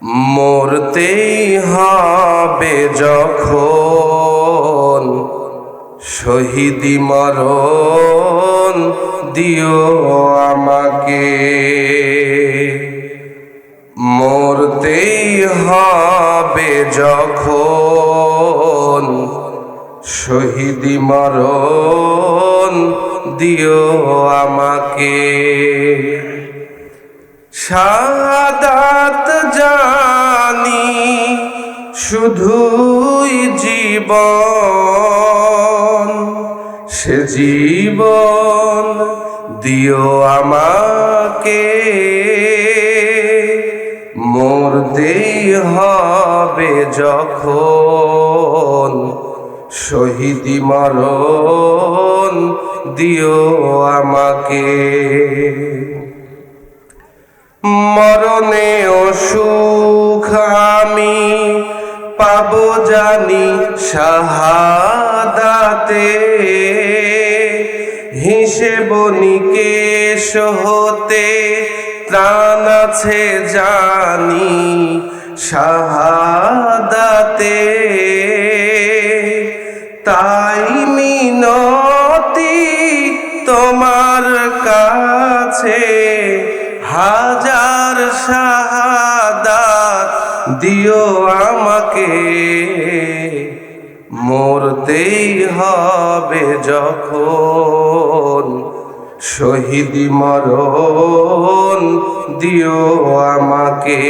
মরতেই হবে যখন শহীদি মরণ দিও আমাকে। মরতেই হবে যখন শহীদি মরণ দিও আমাকে। শাহাদাত জানি শুধুই জীবন, সে জীবন দিও আমাকে। মরতেই হবে যখন শহীদি মরণ দিও আমাকে। মরণেও সুখ আমি পাবো জানি শাহাদাতে, হিসেব নিকেশ হতে ত্রাণ আছে জানি শাহাদাতে। তাই মিনতি তোমার কাছে, হাজার শাহাদাত দিও আমাকে। মরতেই হবে যখন শহীদি মরণ দিও আমাকে।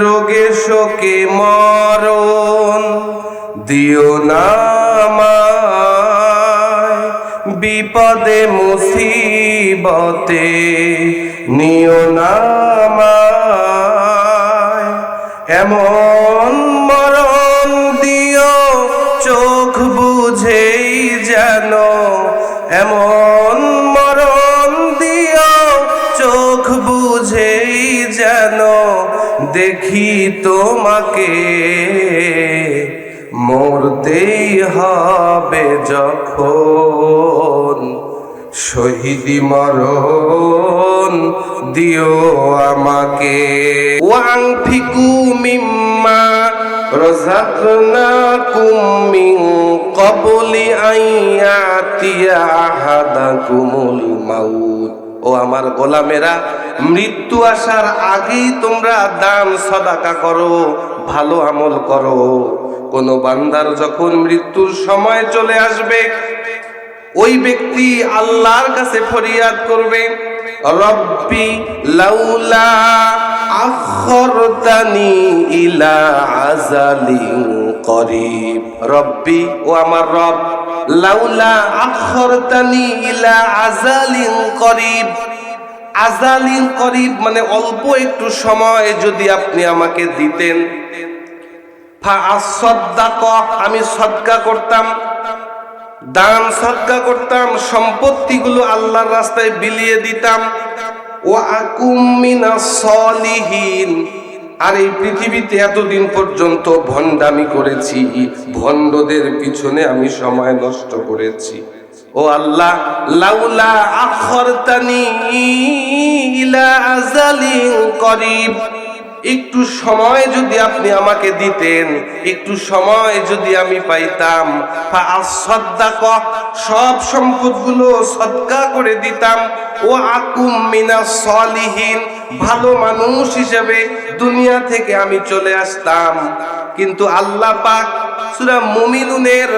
রোগে শোকে মরণ দিও না আমায়, বিপদে মুসিবতে নিও না আমায়। এমন মরণ দিও চোখ বুঝেই যেন, এমন মরণ দিও চোখ বুঝেই যেন দেখি তোমাকে। মরতেই হবে যখন শহীদি মরণ দিও আমাকে। ওয়ানফিকু মিম্মা রাযাকনাকুম মিন ক্বাবলি আন ইয়াতিয়া আহাদাকুমুল মাউত। ও আমার গোলামেরা, মৃত্যু আসার আগেই তোমরা দান সদাকা করো, ভালো আমল করো। কোন বান্দার যখন মৃত্যুর সময় চলে আসবে, ওই ব্যক্তি আল্লাহর কাছে ফরিয়াদ করবে, রব্বি লাউলা আখরতানি ইলা আজালিন করিব। রব্বি, ও আমার রব, লাউলা আখরতানি ইলা আজালিন করিব। আজালিন করিব মানে অল্প একটু সময় যদি আপনি আমাকে দিতেন। আমি সদকা করতাম, দান সদকা করতাম, সম্পত্তিগুলো আল্লাহর রাস্তায় বিলিয়ে দিতাম। ও আকুম মিনাস সলিহিন। আর এই পৃথিবীতে এতদিন পর্যন্ত ভণ্ডামি করেছি, ভণ্ডদের পিছনে আমি সময় নষ্ট করেছি। ও আল্লাহ, লাউলা আখরতানি ইলা আজালিন করিব, একটু সময় যদি আপনি আমাকে দিতেন, একটু সময় যদি আমি পাইতাম, সব সম্পদগুলো সদকা করে দিতাম। ও আকুম মিনাস সলিহিন, ভালো মানুষ হিসেবে দুনিয়া থেকে আমি চলে আসতাম। কিন্তু আল্লাহ পাক সূরা মুমিনুনের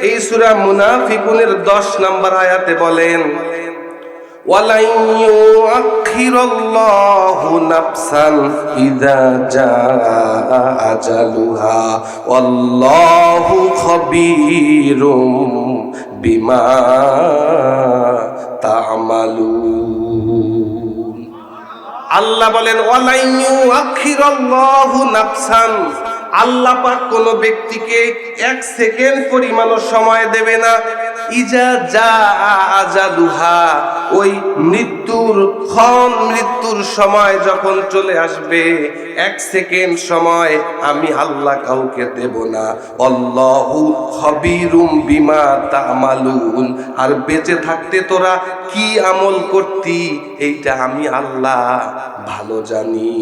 এই সূরা মুনাফিকুনের 10 নম্বর আয়াতে বলেন, ওয়ালাই ইউআখিরুল্লাহু নাফসান ইযা জাআ আজালুহা ওয়াল্লাহু খাবীরুম বিমা তা'মালুন। আল্লাহ বলেন, ওয়ালাই ইউআখিরুল্লাহু নাফসান, আল্লাহ পাক কোন ব্যক্তিকে 1 সেকেন্ড পরিমাণও সময় দেবে না। ইজা জা আজালুহা, ওই মৃত্যুর সময় যখন চলে আসবে, 1 সেকেন্ড সময় আমি আল্লাহ কাউকে দেব না। আল্লাহু খবীরুম বিমা তা'মালুন, আর বেঁচে থাকতে তোরা কি আমল করতি এইটা আমি আল্লাহ ভালো জানি।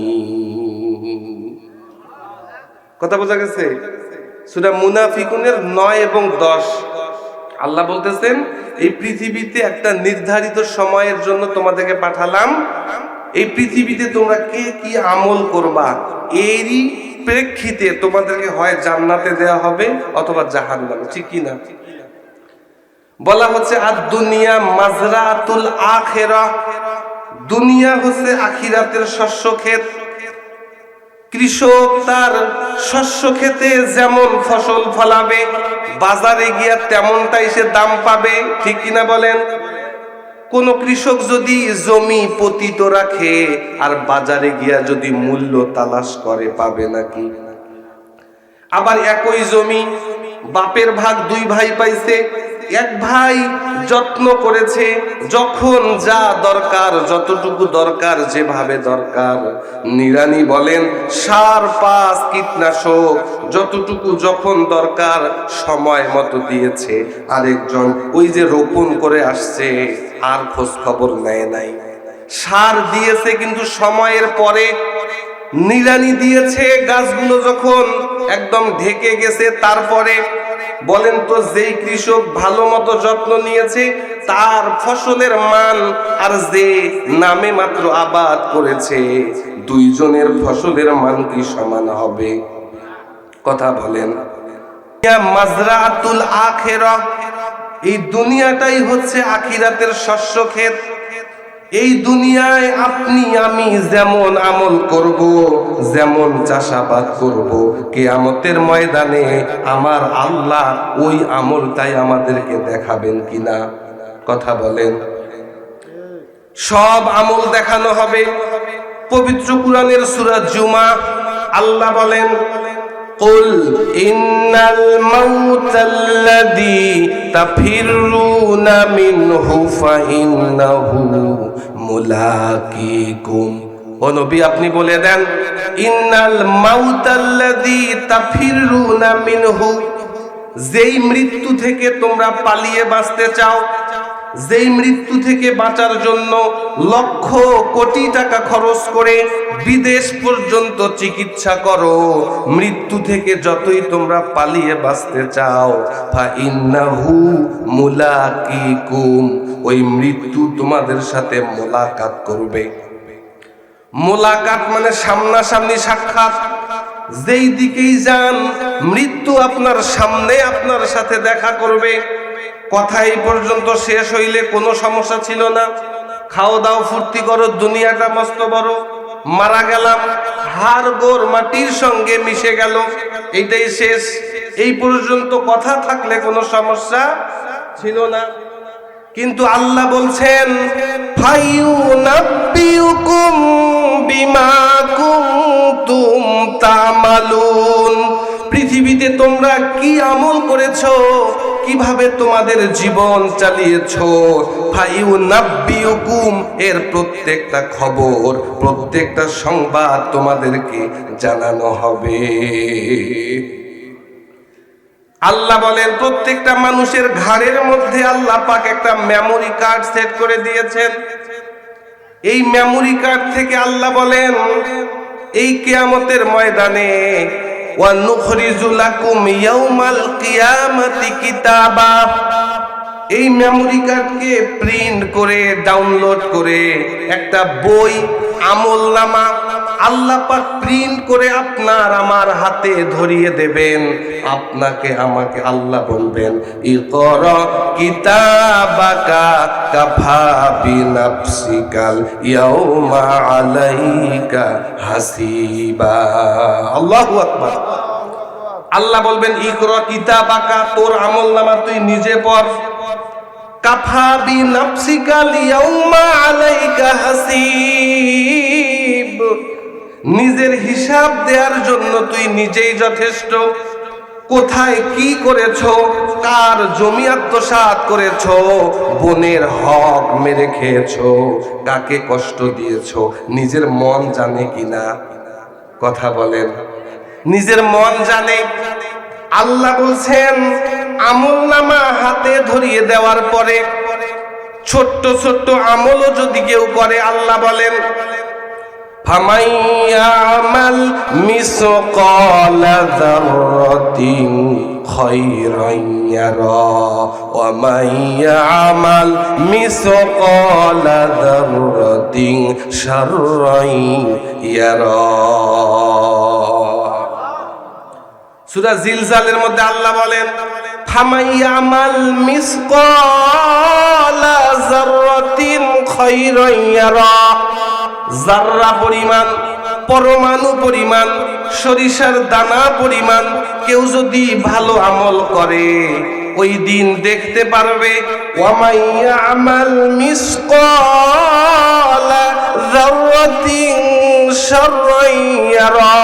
কথা বোঝা গেছে? সূরা মুনাফিকুনের 9 এবং 10 আল্লাহ বলতেছেন, এই পৃথিবীতে একটা নির্ধারিত সময়ের জন্য তোমাদেরকে পাঠালাম, এই পৃথিবীতে তোমরা কে কি আমল করবা এরই প্রেক্ষিতে তোমাদেরকে হয় জান্নাতে দেওয়া হবে অথবা জাহান্নামে। ঠিক কি না? বলা হচ্ছে আর দুনিয়া মাজরাতুল আখিরাহ, দুনিয়া হচ্ছে আখিরাতের শস্য ক্ষেত। কৃষক তার শস্য ক্ষেতে যেমন ফসল ফলাবে, বাজারে গিয়া তেমনটাই সে দাম পাবে। ঠিক কিনা বলেন? কোন কৃষক যদি জমি পতিত রাখে আর বাজারে গিয়া যদি মূল্য তালাশ করে, পাবে নাকি? আবার একই জমি বাপের ভাগ 2 ভাই পাইছে, এক ভাই যত্ন করেছে, যখন যা দরকার, যতটুকু দরকার, যেভাবে দরকার, নিড়ানি বলেন, সার, পাঁচ, কীটনাশক, যতটুকু যখন দরকার সময় মতো দিয়েছে। আরেকজন ওই যে রোপণ করে আসছে আর খোঁজ খবর নেয় নাই। সার দিয়েছে কিন্তু সময়ের পরে, নিড়ানি দিয়েছে গাছগুলো যখন একদম ঢেকে গেছে তারপরে। বলেন তো, যেই কৃষক ভালো মতো যত্ন নিয়েছে তার ফসলের মান আর যে নামে মাত্র আবাদ করেছে, দুইজনের ফসলের মান কি সমান হবে? কথা বলেন। মাজরাতুল আখিরাহ, এই দুনিয়াটাই হচ্ছে আখিরাতের শস্য ক্ষেত। এই দুনিয়ায় আপনি আমি যেমন আমল করব, যেমন চাষাবাদ করব, কিয়ামতের ময়দানে আমার আল্লাহ ওই আমলটাই আমাদেরকে দেখাবেন কিনা? কথা বলেন। সব আমল দেখানো হবে। পবিত্র কুরআনের সূরা জুমা আল্লাহ বলেন, কুল ইন্নাল মাউতাল্লাযী তাফিরুনা মিনহু ফাইন্নাহু মুলাকিকুম। ও নবী, আপনি বলে দেন, ইন্নাল মাউতাল্লাযী তাফিরুনা মিনহু, যেই মৃত্যু থেকে তোমরা পালিয়ে বাঁচতে চাও, যেই মৃত্যু থেকে বাঁচার জন্য লক্ষ কোটি টাকা খরচ করে বিদেশ পর্যন্ত চিকিৎসা করো, মৃত্যু থেকে যতই তোমরা পালিয়ে বাঁচতে চাও, ফাইন্নাহু মুলাকিকুম, ওই মৃত্যু তোমাদের সাথে মোলাকাত করবে। মোলাকাত মানে সামনাসামনি সাক্ষাৎ। যেই দিকেই যান মৃত্যু আপনার সামনে আপনার সাথে দেখা করবে। কথা এই পর্যন্ত শেষ হইলে কোনো সমস্যা ছিল না। খাও দাও ফুর্তি করো, দুনিয়াটা মস্ত বড়। মারা গেলাম, হাড় গোড় মাটির সঙ্গে মিশে গেল, এইটাই শেষ। এই পর্যন্ত কথা থাকলে কোনো সমস্যা ছিল না। কিন্তু আল্লাহ বলছেন, ফায়ুনাব্বিউকুম বিমা কুনতুম তা'মালুন, পৃথিবীতে তোমরা কি আমল করেছো, কিভাবে তোমাদের জীবন চালিয়েছো, ফায়ুনাব্বিউকুম, এর প্রত্যেকটা খবর, প্রত্যেকটা সংবাদ তোমাদেরকে জানানো হবে। আল্লাহ বলেন, প্রত্যেকটা মানুষের ঘাড়ের মধ্যে আল্লাহ পাক একটা মেমোরি কার্ড সেট করে দিয়েছেন। এই মেমোরি কার্ড থেকে আল্লাহ বলেন, এই কিয়ামতের ময়দানে ওয়া নুখরিজু লাকুম ইয়াউমাল কিয়ামাতি কিতাবা, এই মেমোরি কার্ডকে প্রিন্ট করে ডাউনলোড করে একটা বই, আমলনামা আল্লাহ পাক প্রিন্ট করে আপনার আমার হাতে ধরিয়ে দেবেন। আপনাকে আমাকে আল্লাহ বলবেন, ইকরা কিতাবাকা কাফা বিনাফসিকাল ইয়াউমা আলাইকা হাসিবা। আল্লাহু আকবার। আল্লাহ বলবেন, ইকরা কিতাবাকা, তোর আমলনামা তুই নিজে পড়। কাফা বিনাফসিকাল ইয়াউমা আলাইকা হাসিব, নিজের হিসাব দেওয়ার জন্য তুই নিজেই যথেষ্ট। কোথায় কি করেছো, কার জমি আত্মসাৎ করেছো, বোনের হক মেরে খেয়েছো, কাকে কষ্ট দিয়েছো, নিজের মন জানে কিনা? কথা বলেন, নিজের মন জানে। আল্লাহ বলছেন আমলনামা হাতে ধরিয়ে দেওয়ার পরে ছোট্ট ছোট্ট আমলও যদি কেউ করে, আল্লাহ বলেন ফামান ইয়ামাল মিসকালা যাররাতিন খায়রান ইয়ারা ওয়া মান ইয়ামাল মিসকালা যাররাতিন শাররান ইয়ারা। সূরা জিলজালের মধ্যে আল্লাহ বলেন ফামান ইয়ামাল মিসকালা যাররাতিন খায়রান ইয়ারা। জাররা পরিমাণ, পরমাণু পরিমাণ, সরিষার দানা পরিমাণ কেউ যদি ভালো আমল করে ওই দিন দেখতে পারবে। ওয়ামান ইয়ামাল মিসকালা যাররাতিন শাররান ইয়ারা।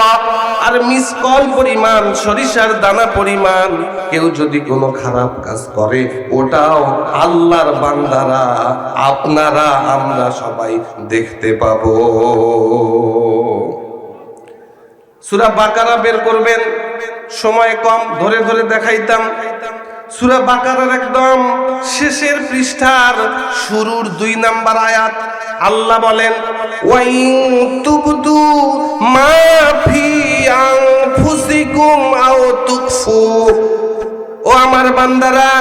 আর মিসকাল পরিমাণ, সরিষার দানা পরিমাণ কেউ যদি কোনো খারাপ কাজ করে ওটাও আল্লাহর বান্দারা, আপনারা, আমরা সবাই দেখতে পাবো। সূরা বাকারা বের করবেন, সময় কম, ধরে ধরে দেখাইতাম। সূরা বাকারার একদম শেষের পৃষ্ঠার শুরুর 2 নাম্বার আয়াত আল্লাহ বলেন ওয়াইন তুবদু মা ফি আনফুসিকুম আও তুকফু। ও আমার বান্দারা,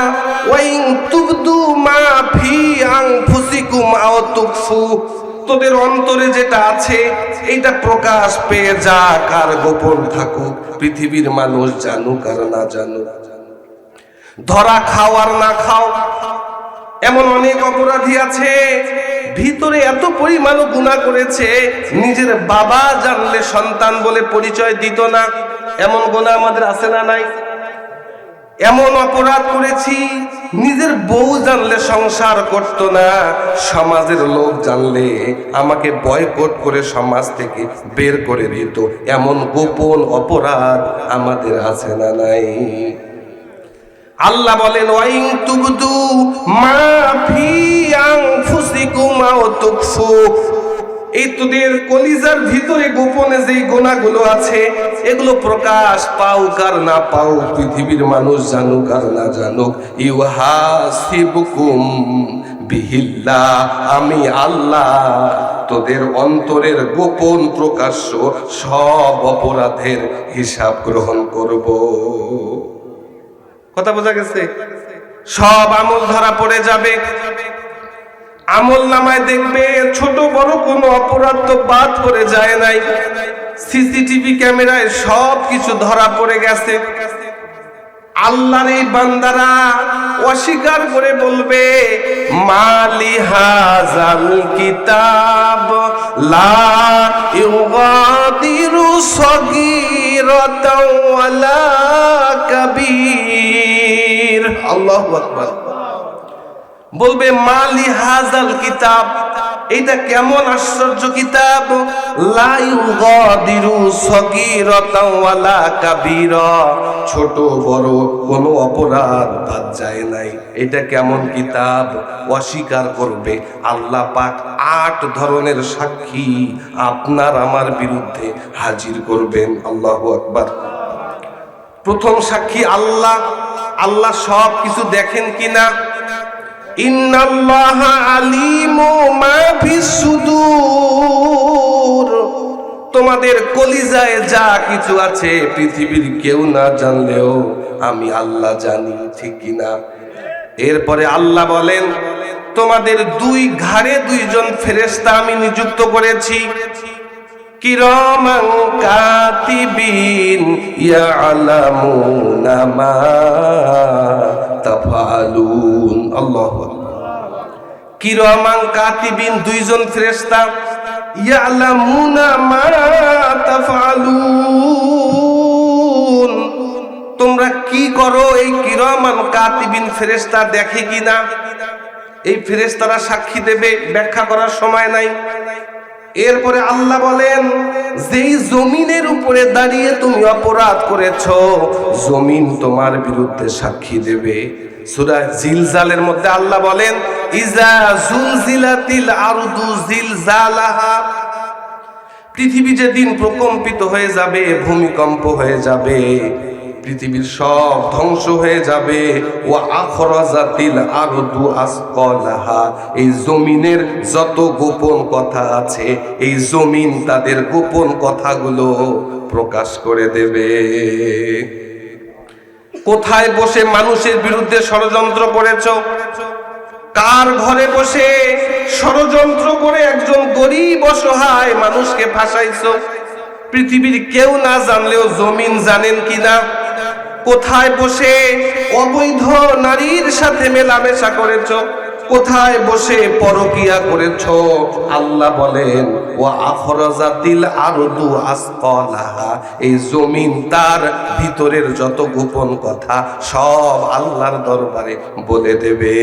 ওয়াইন তুবদু মা ফি আনফুসিকুম আও তুকফু, তোদের অন্তরে যেটা আছে এইটা প্রকাশ পেয়ে যাক আর গোপন থাকুক, পৃথিবীর মানুষ জানুক আর না জানুক, ধরা খাও আর না খাও। এমন অনেক অপরাধী আছে ভিতরে এত পরিমাণ গুনাহ করেছে, নিজের বাবা জানলে সন্তান বলে পরিচয় দিত না। এমন গুনাহ আমাদের আছে না নাই? এমন অপরাধ করেছি নিজের বউ জানলে সংসার করতো না, সমাজের লোক জানলে আমাকে বয়কট করে সমাজ থেকে বের করে দিত। এমন গোপন অপরাধ আমাদের আছে না নাই? আল্লাহ বলেন ওয়াইন তুবদু মা ফি আনফুসিকুম আও তুকফু। এই তোদের কলিজার ভিতরে গোপনে যেই গুনাহগুলো আছে এগুলো প্রকাশ পাউক আর না পাউক, পৃথিবীর মানুষ জানুক আর না জানুক, ইউহাসিবুকুম বিহিল্লাহ, আমি আল্লাহ তোদের অন্তরের গোপন প্রকাশ্য সব অপরাধের হিসাব গ্রহণ করব। কথা বোঝা গেছে? সব আমল ধরা পড়ে যাবে। আমল নামায় দেখবে ছোট বড় কোনো অপরাধ তো বাদ পড়ে যায় নাই, সিসিটিভি ক্যামেরায় সব কিছু ধরা পড়ে গেছে। আল্লাহর এই বান্দারা অস্বীকার করে বলবে মালি হাযাল কিতাব লা ইউগাদিরু সগীরাতাও ওয়ালা কাবীর। আল্লাহু আকবার। বলবে মালি হাযাল কিতাব, এটা কেমন আশ্চর্য কিতাব, লা ইউগাদিরু সগীরাতাও ওয়ালা কাবীরা, ছোট বড় কোনো অপরাধ বাদ যায় নাই। এটা কেমন কিতাব? অস্বীকার করবে। আল্লাহ পাক 8 ধরনের সাক্ষী আপনার আমার বিরুদ্ধে হাজির করবেন। আল্লাহু আকবার। প্রথম সাক্ষী আল্লাহ। আল্লাহ সব কিছু দেখেন কিনা? ইন্নাল্লাহা আলিমু মা ফিস সুদূর, তোমাদের কলিজায় যা কিছু আছে পৃথিবীর কেউ না জানলেও আমি আল্লাহ জানি, ঠিক কিনা? এরপরে আল্লাহ বলেন তোমাদের 2 ঘাড়ে 2 জন ফেরেশতা আমি নিযুক্ত করেছি, কিরামান কাতিবিন ইয়ালামুনা মা তাফআলুন। আল্লাহু আকবার। কিরামান কাতিবিন 2 জন ফেরেশতা, ইয়ালামুনা মা তাফআলুন, তোমরা কি করো এই কিরামান কাতিবিন ফেরেশতা দেখে কিনা? এই ফেরেশতারা সাক্ষী দেবে, ব্যাখ্যা করার সময় নাই। এরপরে আল্লাহ বলেন, যেই জমিনের উপরে দাঁড়িয়ে তুমি অপরাধ করেছো, জমিন তোমার বিরুদ্ধে সাক্ষী দেবে। সূরা জিলজালের মধ্যে আল্লাহ বলেন, ইজা জুলজিলাতিল আরদু জিলজালাহা, পৃথিবী যেদিন প্রকম্পিত হয়ে যাবে, ভূমিকম্প হয়ে যাবে, পৃথিবীর সব ধ্বংস হয়ে যাবে। ও আখরাজাতিল আরদু আসকালাহা, এই জমিনের যত গোপন কথা আছে, এই জমিন তাদের গোপন কথাগুলো প্রকাশ করে দেবে। কোথায় বসে মানুষের বিরুদ্ধে ষড়যন্ত্র করেছো? কার ঘরে বসে ষড়যন্ত্র করে একজন গরিব অসহায় মানুষকে ফাঁসাইছো? পৃথিবীর কেউ না জানলেও জমিন জানেন কিনা? কোথায় বসে অবৈধ নারীর সাথে মেলামেশা করেছো? কোথায় বসে পরকিয়া করেছো? আল্লাহ বলেন, ওয়া আখরাজাতিল আরদু আসকালাহা, এই জমিন তার ভিতরের যত গোপন কথা সব আল্লাহর দরবারে বলে দেবে।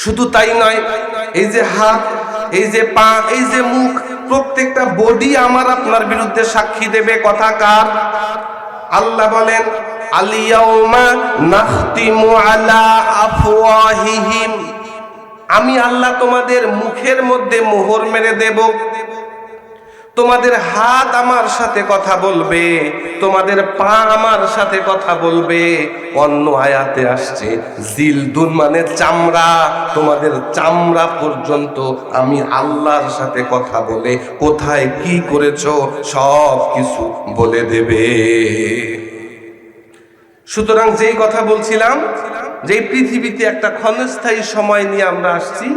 শুধু তাই নয়, এই যে হাত, এই যে পা, এই যে মুখ, প্রত্যেকটা বডি আমার আপনার বিরুদ্ধে সাক্ষী দেবে। কথা কার? আল্লাহ বলেন, আলিয়াউমা নাখতিমু আলা আফওয়াহিহিম, আমি আল্লাহ তোমাদের মুখের মধ্যে মোহর মেরে দেব। তোমাদের হাত আমার সাথে কথা বলবে, তোমাদের পা আমার সাথে কথা বলবে। অন্য আয়াতে আসছে জিলদুন মানে চামড়া, তোমাদের চামড়া পর্যন্ত আমি আল্লাহর সাথে কথা বলে কোথায় কি করেছো সব কিছু বলে দেবে। সুতরাং যেই কথা বলছিলাম, যে পৃথিবীতে একটা ক্ষণস্থায়ী সময় নিয়ে আমরা আসছি,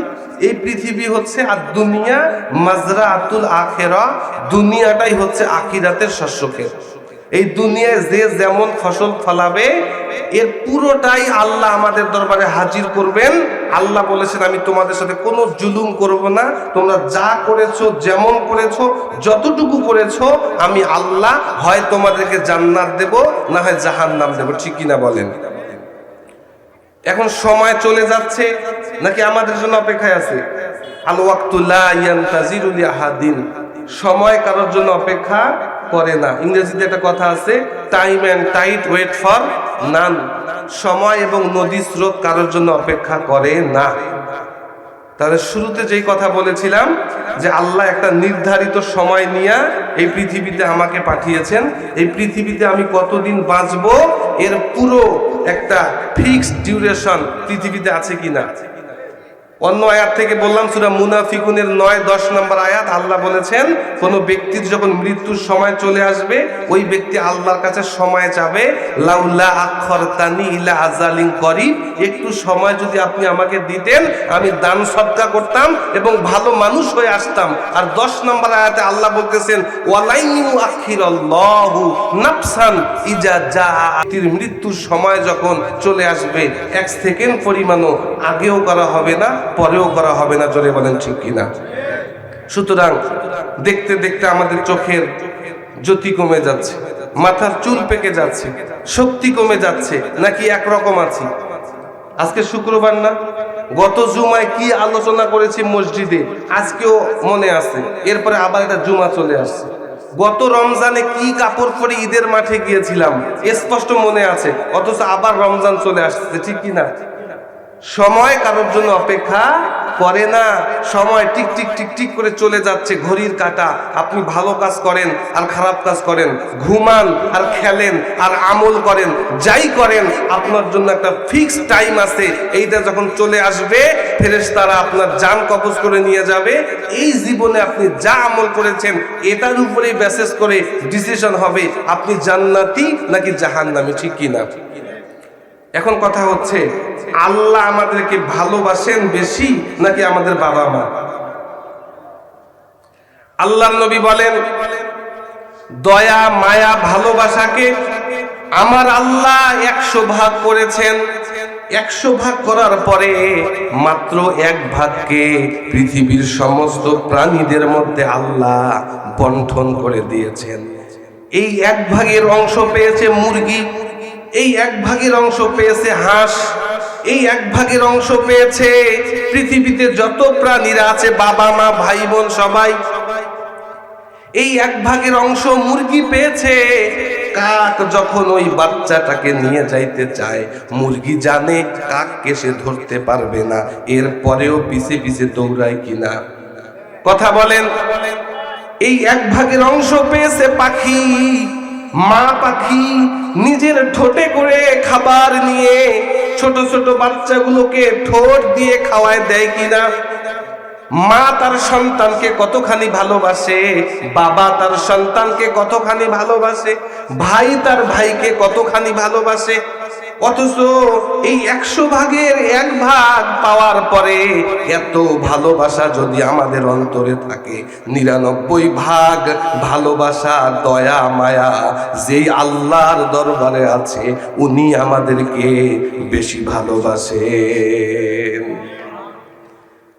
এই পৃথিবী হচ্ছে আর দুনিয়া মাজরাতুল আখিরা, দুনিয়াটাই হচ্ছে আখিরাতের শস্যক্ষেত। এই দুনিয়ায় যে যেমন ফসল ফলাবে, এর পুরোটাই আল্লাহ আমাদের দরবারে হাজির করবেন। আল্লাহ বলেছেন, আমি তোমাদের সাথে কোনো জুলুম করব না, তোমরা যা করেছো, যেমন করেছো, যতটুকু করেছো, আমি আল্লাহ হয় তোমাদেরকে জান্নাত দেব, না হয় জাহান্নাম দেব। ঠিক কিনা বলেন? এখন সময় চলে যাচ্ছে নাকি আমাদের জন্য অপেক্ষায় আছে? আল ওয়াক্তু লা ইয়ানতাজিরু লিআহাদিন, সময় কারোর জন্য অপেক্ষা করে না। ইংরেজিতে একটা কথা আছে, time and tide wait for none, সময় এবং নদী স্রোত কারোর জন্য অপেক্ষা করে না। তাহলে শুরুতে যেই কথা বলেছিলাম যে আল্লাহ একটা নির্ধারিত সময় নিয়ে এই পৃথিবীতে আমাকে পাঠিয়েছেন, এই পৃথিবীতে আমি কতদিন বাঁচবো এর পুরো একটা ফিক্সড ডিউরেশন পৃথিবীতে আছে কিনা। অন্য আয়াত থেকে বললাম, সূরা মুনাফিকুনের 9-10 নম্বর আয়াত, আল্লাহ বলেছেন কোন ব্যক্তির যখন মৃত্যুর সময় চলে আসবে, ওই ব্যক্তি আল্লাহর কাছে সময় চাবে, লাউলা আখরতানি ইলা আজালিন করিব, একটু সময় যদি আপনি আমাকে দিতেন, আমি দান সদকা করতাম এবং ভালো মানুষ হয়ে আসতাম। আর 10 নম্বর আয়াতে আল্লাহ বলতেছেন, ওয়ালাইন ইউআখিরাল্লাহু নাফসান ইজা জাআতির, মৃত্যুর সময় যখন চলে আসবে, 1 সেকেন্ড পরিমাণও আগেও করা হবে না, পরেও করা হবে না। জোরে বলেন ঠিক কিনা? সুতরাং দেখতে দেখতে আমাদের চোখের জ্যোতি কমে যাচ্ছে, মাথার চুল পেকে যাচ্ছে, শক্তি কমে যাচ্ছে, নাকি একরকম আছি? আজকে শুক্রবার না? গত জুমায় কি আলোচনা করেছি মসজিদে, আজকেও মনে আছে। এরপরে আবার একটা জুমা চলে আসছে। গত রমজানে কি কাপড় পরে ঈদের মাঠে গিয়েছিলাম, স্পষ্ট মনে আছে, অথচ আবার রমজান চলে আসছে। ঠিক কিনা? সময় কারোর জন্য অপেক্ষা করে না, সময় টিক টিক টিক টিক করে চলে যাচ্ছে, ঘড়ির কাঁটা। আপনি ভালো কাজ করেন আর খারাপ কাজ করেন, ঘুমান আর খেলেন আর আমল করেন, যাই করেন, আপনার জন্য একটা ফিক্সড টাইম আছে। এইটা যখন চলে আসবে, ফেরেশতারা আপনার জান কবজ করে নিয়ে যাবে। এই জীবনে আপনি যা আমল করেছেন, এটার উপরেই বেসিস করে ডিসিশন হবে আপনি জান্নাতি নাকি জাহান্নামী। ঠিক কিনা? এখন কথা হচ্ছে, আল্লাহ আমাদেরকে ভালোবাসেন বেশি নাকি আমাদের বাবা মা? আল্লাহর নবী বলেন, দয়া মায়া ভালোবাসাকে আমার আল্লাহ 100 ভাগ করেছেন। 100 ভাগ করার পরে মাত্র 1 ভাগকে পৃথিবীর সমস্ত প্রাণীদের মধ্যে আল্লাহ বন্টন করে দিয়েছেন। এই 1 ভাগের অংশ পেয়েছে মুরগি, এই 1 ভাগের অংশ পেয়েছে হাঁস, এই 1/4 অংশ পেয়েছে পৃথিবীতে যত প্রাণীরা আছে, বাবা মা ভাই বোন সবাই। এই 1/4 অংশ মুরগি পেয়েছে। কাক যখন ওই বাচ্চাটাকে নিয়ে যাইতে চায়, মুরগি জানে কাককে সে ধরতে পারবে না, এরপরেও পিছে পিছে দৌড়ায় কিনা? কথা বলেন। এই 1/4 অংশ পেয়েছে পাখি। মা পাখি নিজের ঠোঁটে করে খাবার নিয়ে ছোট ছোট বাচ্চাগুলোকে ঠোঁট দিয়ে খাওয়ায় দেয় কিনা? মা তার সন্তানকে কতখানি ভালোবাসে, বাবা তার সন্তানকে কতখানি ভালোবাসে, ভাই তার ভাইকে কতখানি ভালোবাসে। অথচ এই 100 ভাগের 1 ভাগ পাওয়ার পরে এত ভালোবাসা যদি আমাদের অন্তরে থাকে, 99 ভাগ ভালোবাসা দয়া মায়া যেই আল্লাহর দরবারে আছে, উনি আমাদেরকে বেশি ভালোবাসেন।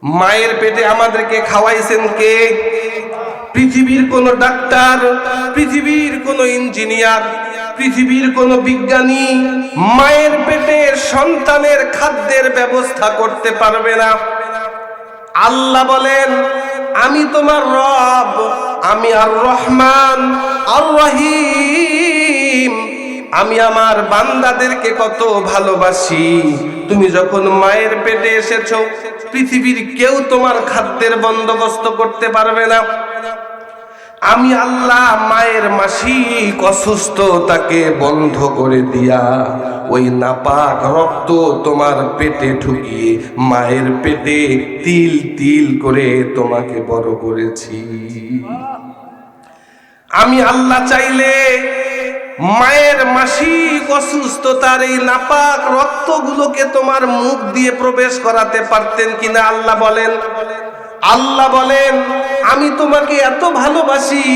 মায়ের পেটে আমাদেরকে খাওয়াইছেন কে? পৃথিবীর কোন ডাক্তার, পৃথিবীর কোন ইঞ্জিনিয়ার, পৃথিবীর কোন বিজ্ঞানী মায়ের পেটে সন্তানের খাদ্যের ব্যবস্থা করতে পারবে না। আল্লাহ বলেন, আমি তোমার রব, আমি আর রহমান আর রহিম, আমি আমার বান্দাদেরকে কত ভালোবাসি। তুমি যখন মায়ের পেটে এসেছো, পৃথিবীর কেউ তোমার খাদ্যের বন্দোবস্ত করতে পারবে না। আমি আল্লাহ মায়ের মাসিক অসুস্থতাকে বন্ধ করে দিয়া ওই নাপাক রক্ত তোমার পেটে ঢুকিয়ে মায়ের পেটে তিল তিল করে তোমাকে বড় করেছি। আমি আল্লাহ চাইলে মায়ের মাসিক অসুস্থতার এই নাপাক রক্তগুলোকে তোমার মুখ দিয়ে প্রবেশ করাতে পারতেন কিনা? আল্লাহ বলেন, আল্লাহ বলেন, আমি তোমাকে এত ভালোবাসি,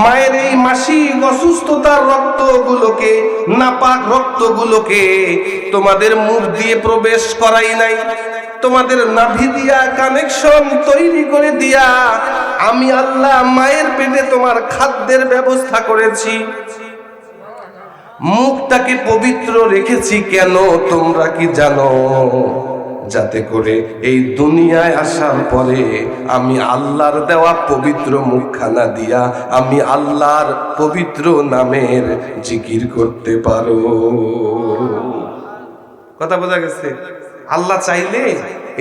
মায়ের এই মাসিক অসুস্থতার রক্তগুলোকে, নাপাক রক্তগুলোকে তোমাদের মুখ দিয়ে প্রবেশ করাই নাই, তোমাদের নাভি দিয়া কানেকশন তৈরি করে দিয়া আমি আল্লাহ মায়ের পেটে তোমার খাদ্যের ব্যবস্থা করেছি। মুখটাকে পবিত্র রেখেছি কেন তোমরা কি জানো? যাতে করে এই দুনিয়ায় আসার পরে আমি আল্লাহর দেওয়া পবিত্র মুখখানা দিয়া আমি আল্লাহর পবিত্র নামের জিকির করতে পারো। কথা বোঝা গেছে? আল্লাহ চাইলে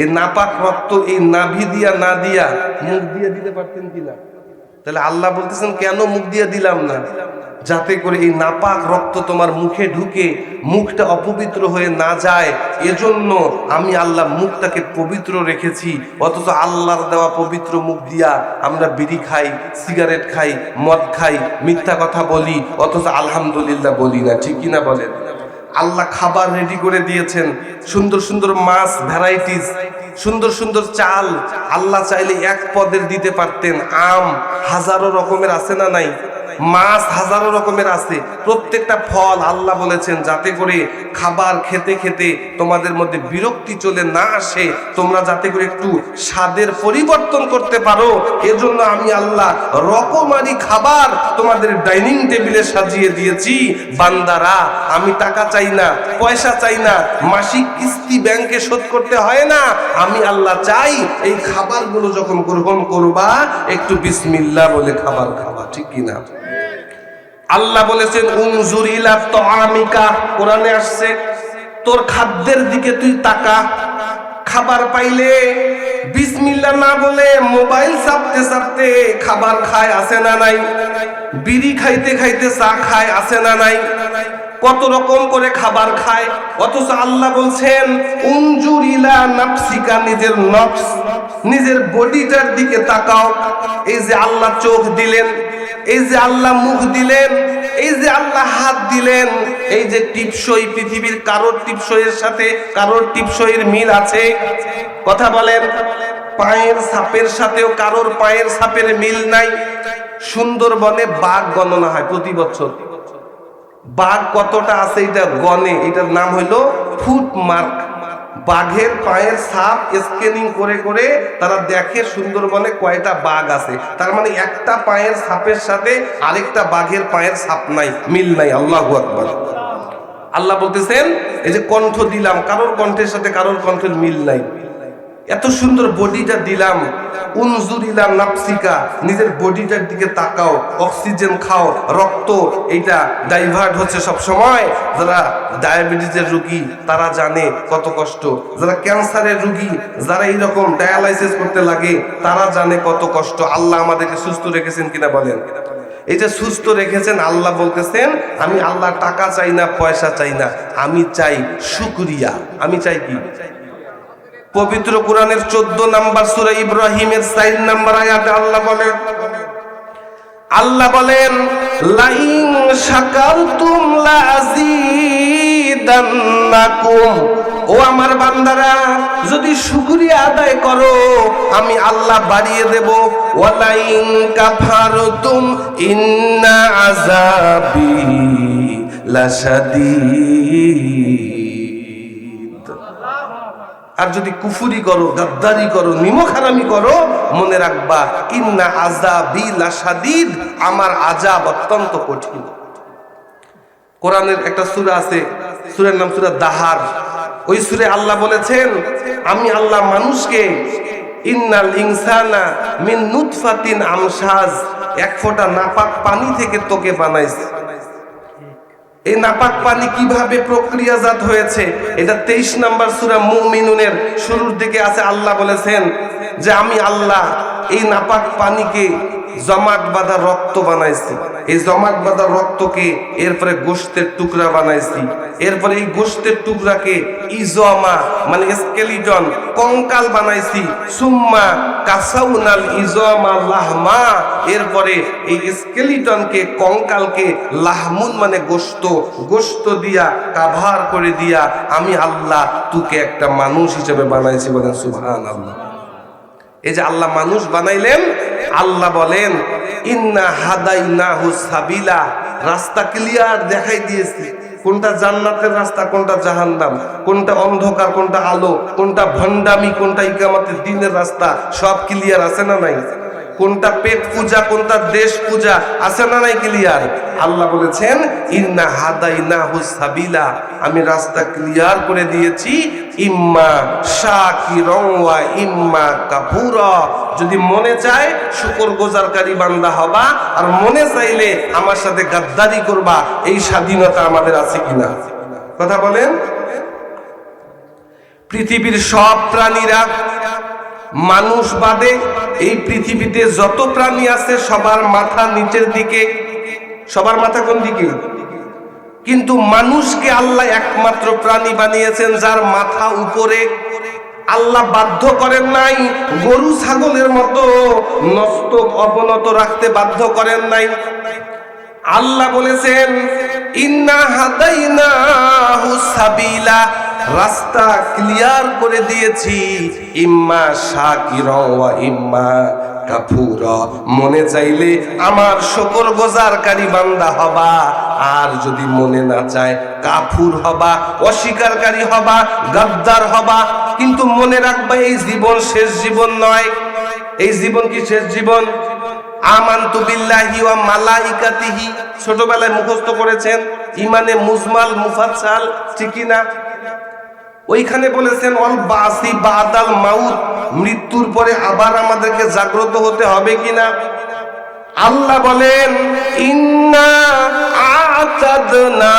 এই নাপাক রক্ত এই নাভি দিয়া না দিয়া মুখ দিয়ে দিতে পারতেন কিনা? তাহলে আল্লাহ বলতেছেন কেন মুখ দিয়ে দিলাম না? যাতে করে এই নাপাক রক্ত তোমার মুখে ঢুকে মুখটা অপবিত্র হয়ে না যায়, এজন্য আমি আল্লাহ মুখটাকে পবিত্র রেখেছি। অথচ আল্লাহর দেওয়া পবিত্র মুখ দিয়া আমরা বিড়ি খাই, সিগারেট খাই, মদ খাই, মিথ্যা কথা বলি, অথচ আলহামদুলিল্লাহ বলি না। ঠিক কিনা বলেন? আল্লাহ খাবার রেডি করে দিয়েছেন, সুন্দর সুন্দর মাছ, ভ্যারাইটিস, সুন্দর সুন্দর চাল। আল্লাহ চাইলে এক পদের দিতে পারতেন। আম হাজারো রকমের আছে না নাই? মাছ হাজারো রকমের আছে। প্রত্যেকটা ফল আল্লাহ বলেছেন যাতে করে খাবার খেতে খেতে তোমাদের মধ্যে বিরক্তি চলে না আসে, তোমরা যাতে করে একটু স্বাদের পরিবর্তন করতে পারো, এজন্য আমি আল্লাহ রকমারি খাবার তোমাদের ডাইনিং টেবিলে সাজিয়ে দিয়েছি। বান্দারা, আমি টাকা চাই না, পয়সা চাই না, মাসিক কিস্তি ব্যাংকে শোধ করতে হয় না। আমি আল্লাহ চাই এই খাবারগুলো যখন গ্রহণ করবা একটু বিসমিল্লাহ বলে খাবার খাবা। ঠিক কিনা? আল্লাহ বলেছেন উনজুর ইলা তাআমিকা, কোরআনে আসছে, তোর খাদ্যের দিকে তুই তাকা। খাবার পাইলে বিসমিল্লাহ না বলে মোবাইল চাপতে চাপতে খাবার খায়, আছে না নাই? বিড়ি খাইতে খাইতে চা খায়, আছে না নাই? কত রকম করে খাবার খায়। অথচ আল্লাহ বলছেন উনজুর ইলা নাফসিকা, নিজের নফস, নিজের বডিটার দিকে তাকাও। এই যে আল্লাহ চোখ দিলেন, এই যে আল্লাহ মুখ দিলেন, এই যে আল্লাহ হাত দিলেন, এই যে টিপসই, পৃথিবীর কারোর টিপসইয়ের সাথে কারোর টিপসইয়ের মিল আছে? কথা বলেন। পায়ের ছাপের সাথেও কারোর পায়ের ছাপের মিল নাই। সুন্দরবনে বাঘ গণনা হয় প্রতি বছর। বাঘ কতটা আছে এটা গণে, এটার নাম হইল ফুট মার্ক। বাঘের পায়ের ছাপ স্ক্যানিং করে করে তারা দেখে সুন্দরবনে কয়টা বাঘ আছে। তার মানে একটা পায়ের ছাপের সাথে আরেকটা বাঘের পায়ের ছাপ নাই, মিল নাই। আল্লাহু আকবার। আল্লাহ বলতেছেন এই যে কণ্ঠ দিলাম, কারোর কণ্ঠের সাথে কারোর কণ্ঠের মিল নাই, এত সুন্দর বডিটা দিলাম, উনজুরিলা নাফসিকা, নিজের বডিটার দিকে তাকাও, অক্সিজেন খাও, রক্ত এইটা ডাইভার্ট হচ্ছে সব সময়। যারা ডায়াবেটিসের রোগী তারা জানে কত কষ্ট, যারা ক্যান্সারের রোগী, যারা এইরকম ডায়ালাইসিস করতে লাগে তারা জানে কত কষ্ট। আল্লাহ আমাদেরকে সুস্থ রেখেছেন কিনা বলেন? এই যে সুস্থ রেখেছেন, আল্লাহ বলতেছেন আমি আল্লাহ টাকা চাই না, পয়সা চাই না, আমি চাই শুকরিয়া। আমি চাই কি? পবিত্র কোরআনের 14 নম্বর সূরা ইব্রাহিমের 4 নম্বর আয়াতে আল্লাহ বলেন লাইন শাকারতুম লাযীদান্নাকুম, ও আমার বান্দারা যদি শুকরিয়া আদায় করো আমি আল্লাহ বাড়িয়ে দেব। ওয়ালাইন কাফারতুম ইন্না আযাবি লাশাদীদ। আর যদি কুফুরি করো, গাদ্দারি করো, নিমকহারামি করো, মনে রাখবা ইন্না আযাবি লাশাদীদ, আমার আযাব অত্যন্ত কঠিন। কোরআনের একটা সূরা আছে, সূরার নাম সূরা দাহার। ওই সূরায় আল্লাহ বলেছেন আমি আল্লাহ মানুষকে ইন্নাল ইনসানা মিন নুতফাতিন আমশাজ, এক ফোঁটা নাপাক পানি থেকে তোকে বানাইছি। এই নাপাক পানি কিভাবে প্রক্রিয়াজাত হয়েছে এটা 23 নম্বর সূরা মুমিনুনের শুরুর দিকে আছে। আল্লাহ বলেছেন যে আমি আল্লাহ এই নাপাক পানিকে জমাট বাঁধা রক্ত বানাইছি, এই জমাট বাঁধা রক্তকে এরপরে গোশতের টুকরা বানাইছি, এরপরে এই গোশতের টুকরাকে ইজমা মানে স্কেলিটন কঙ্কাল বানাইছি, সুম্মা কাসাউনাল ইজমা লাহমা, এরপরে এই স্কেলিটনকে কঙ্কালকে লাহমুন মানে গোশত দিয়া কাভার করে দিয়া আমি আল্লাহ তোকে একটা মানুষ হিসেবে বানাইছি। বলেন সুবহানাল্লাহ। এই যে আল্লাহ মানুষ বানাইলেন, আল্লাহ বলেন ইন্না হাদাইনাহু সাবিলা, রাস্তা ক্লিয়ার দেখাই দিয়েছি। কোনটা জান্নাতের রাস্তা, কোনটা জাহান্নাম, কোনটা অন্ধকার, কোনটা আলো, কোনটা ভণ্ডামি, কোনটা ইকামতের দিনের রাস্তা, সব ক্লিয়ার আছে না নাই? কোনটা পেট পূজা, কোনটা দেশ পূজা, আছে না নাই ক্লিয়ার? আল্লাহ বলেছেন ইন্না হাদাইনাহু সাবিলা, আমি রাস্তা ক্লিয়ার করে দিয়েছি। ইম্মা শাকিরান ওয়া ইম্মা কাফুরা, যদি মনে চায় শুকরগুজারকারী বান্দা হবা, আর মনে চাইলে আমার সাথে গাদ্দারি করবা, এই স্বাধীনতা আমাদের আছে কিনা? কথা বলেন। পৃথিবীর সব প্রাণীরা মানুষ বাদে এই পৃথিবীতে যত প্রাণী আছে সবার মাথা নিচের দিকে। সবার মাথা কোন দিকে? কিন্তু মানুষকে আল্লাহ একমাত্র প্রাণী বানিয়েছেন যার মাথা উপরে। আল্লাহ বাধ্য করেন নাই, গরু ছাগলের মতো মস্তক অবনত রাখতে বাধ্য করেন নাই। আল্লাহ বলেছেন ইন্না হাদাইনাহু সাবিলা, রাস্তা ক্লিয়ার করে দিয়েছি। ইম্মা শাকিরা ওয়া ইম্মা কাফুরা, মনে চাইলে আমার শুকরগুজারকারী বান্দা হবা, আর যদি মনে না চায় কাফুর হবা, অস্বীকারকারী হবা, গাদ্দার হবা। কিন্তু মনে রাখবা এই জীবন শেষ জীবন নয়। এই জীবন কি শেষ জীবন? আমানতু বিল্লাহি ওয়া মালাইকাতিহি ছোটবেলায় মুখস্থ করেছেন, ইমানে মুজমাল মুফাসসাল, ঠিক না? ওইখানে বলেছেন অল বাসি বাদাল মাউত, মৃত্যুর পরে আবার আমাদেরকে জাগ্রত হতে হবে কিনা? আল্লাহ বলেন ইন্না আ'তাদনা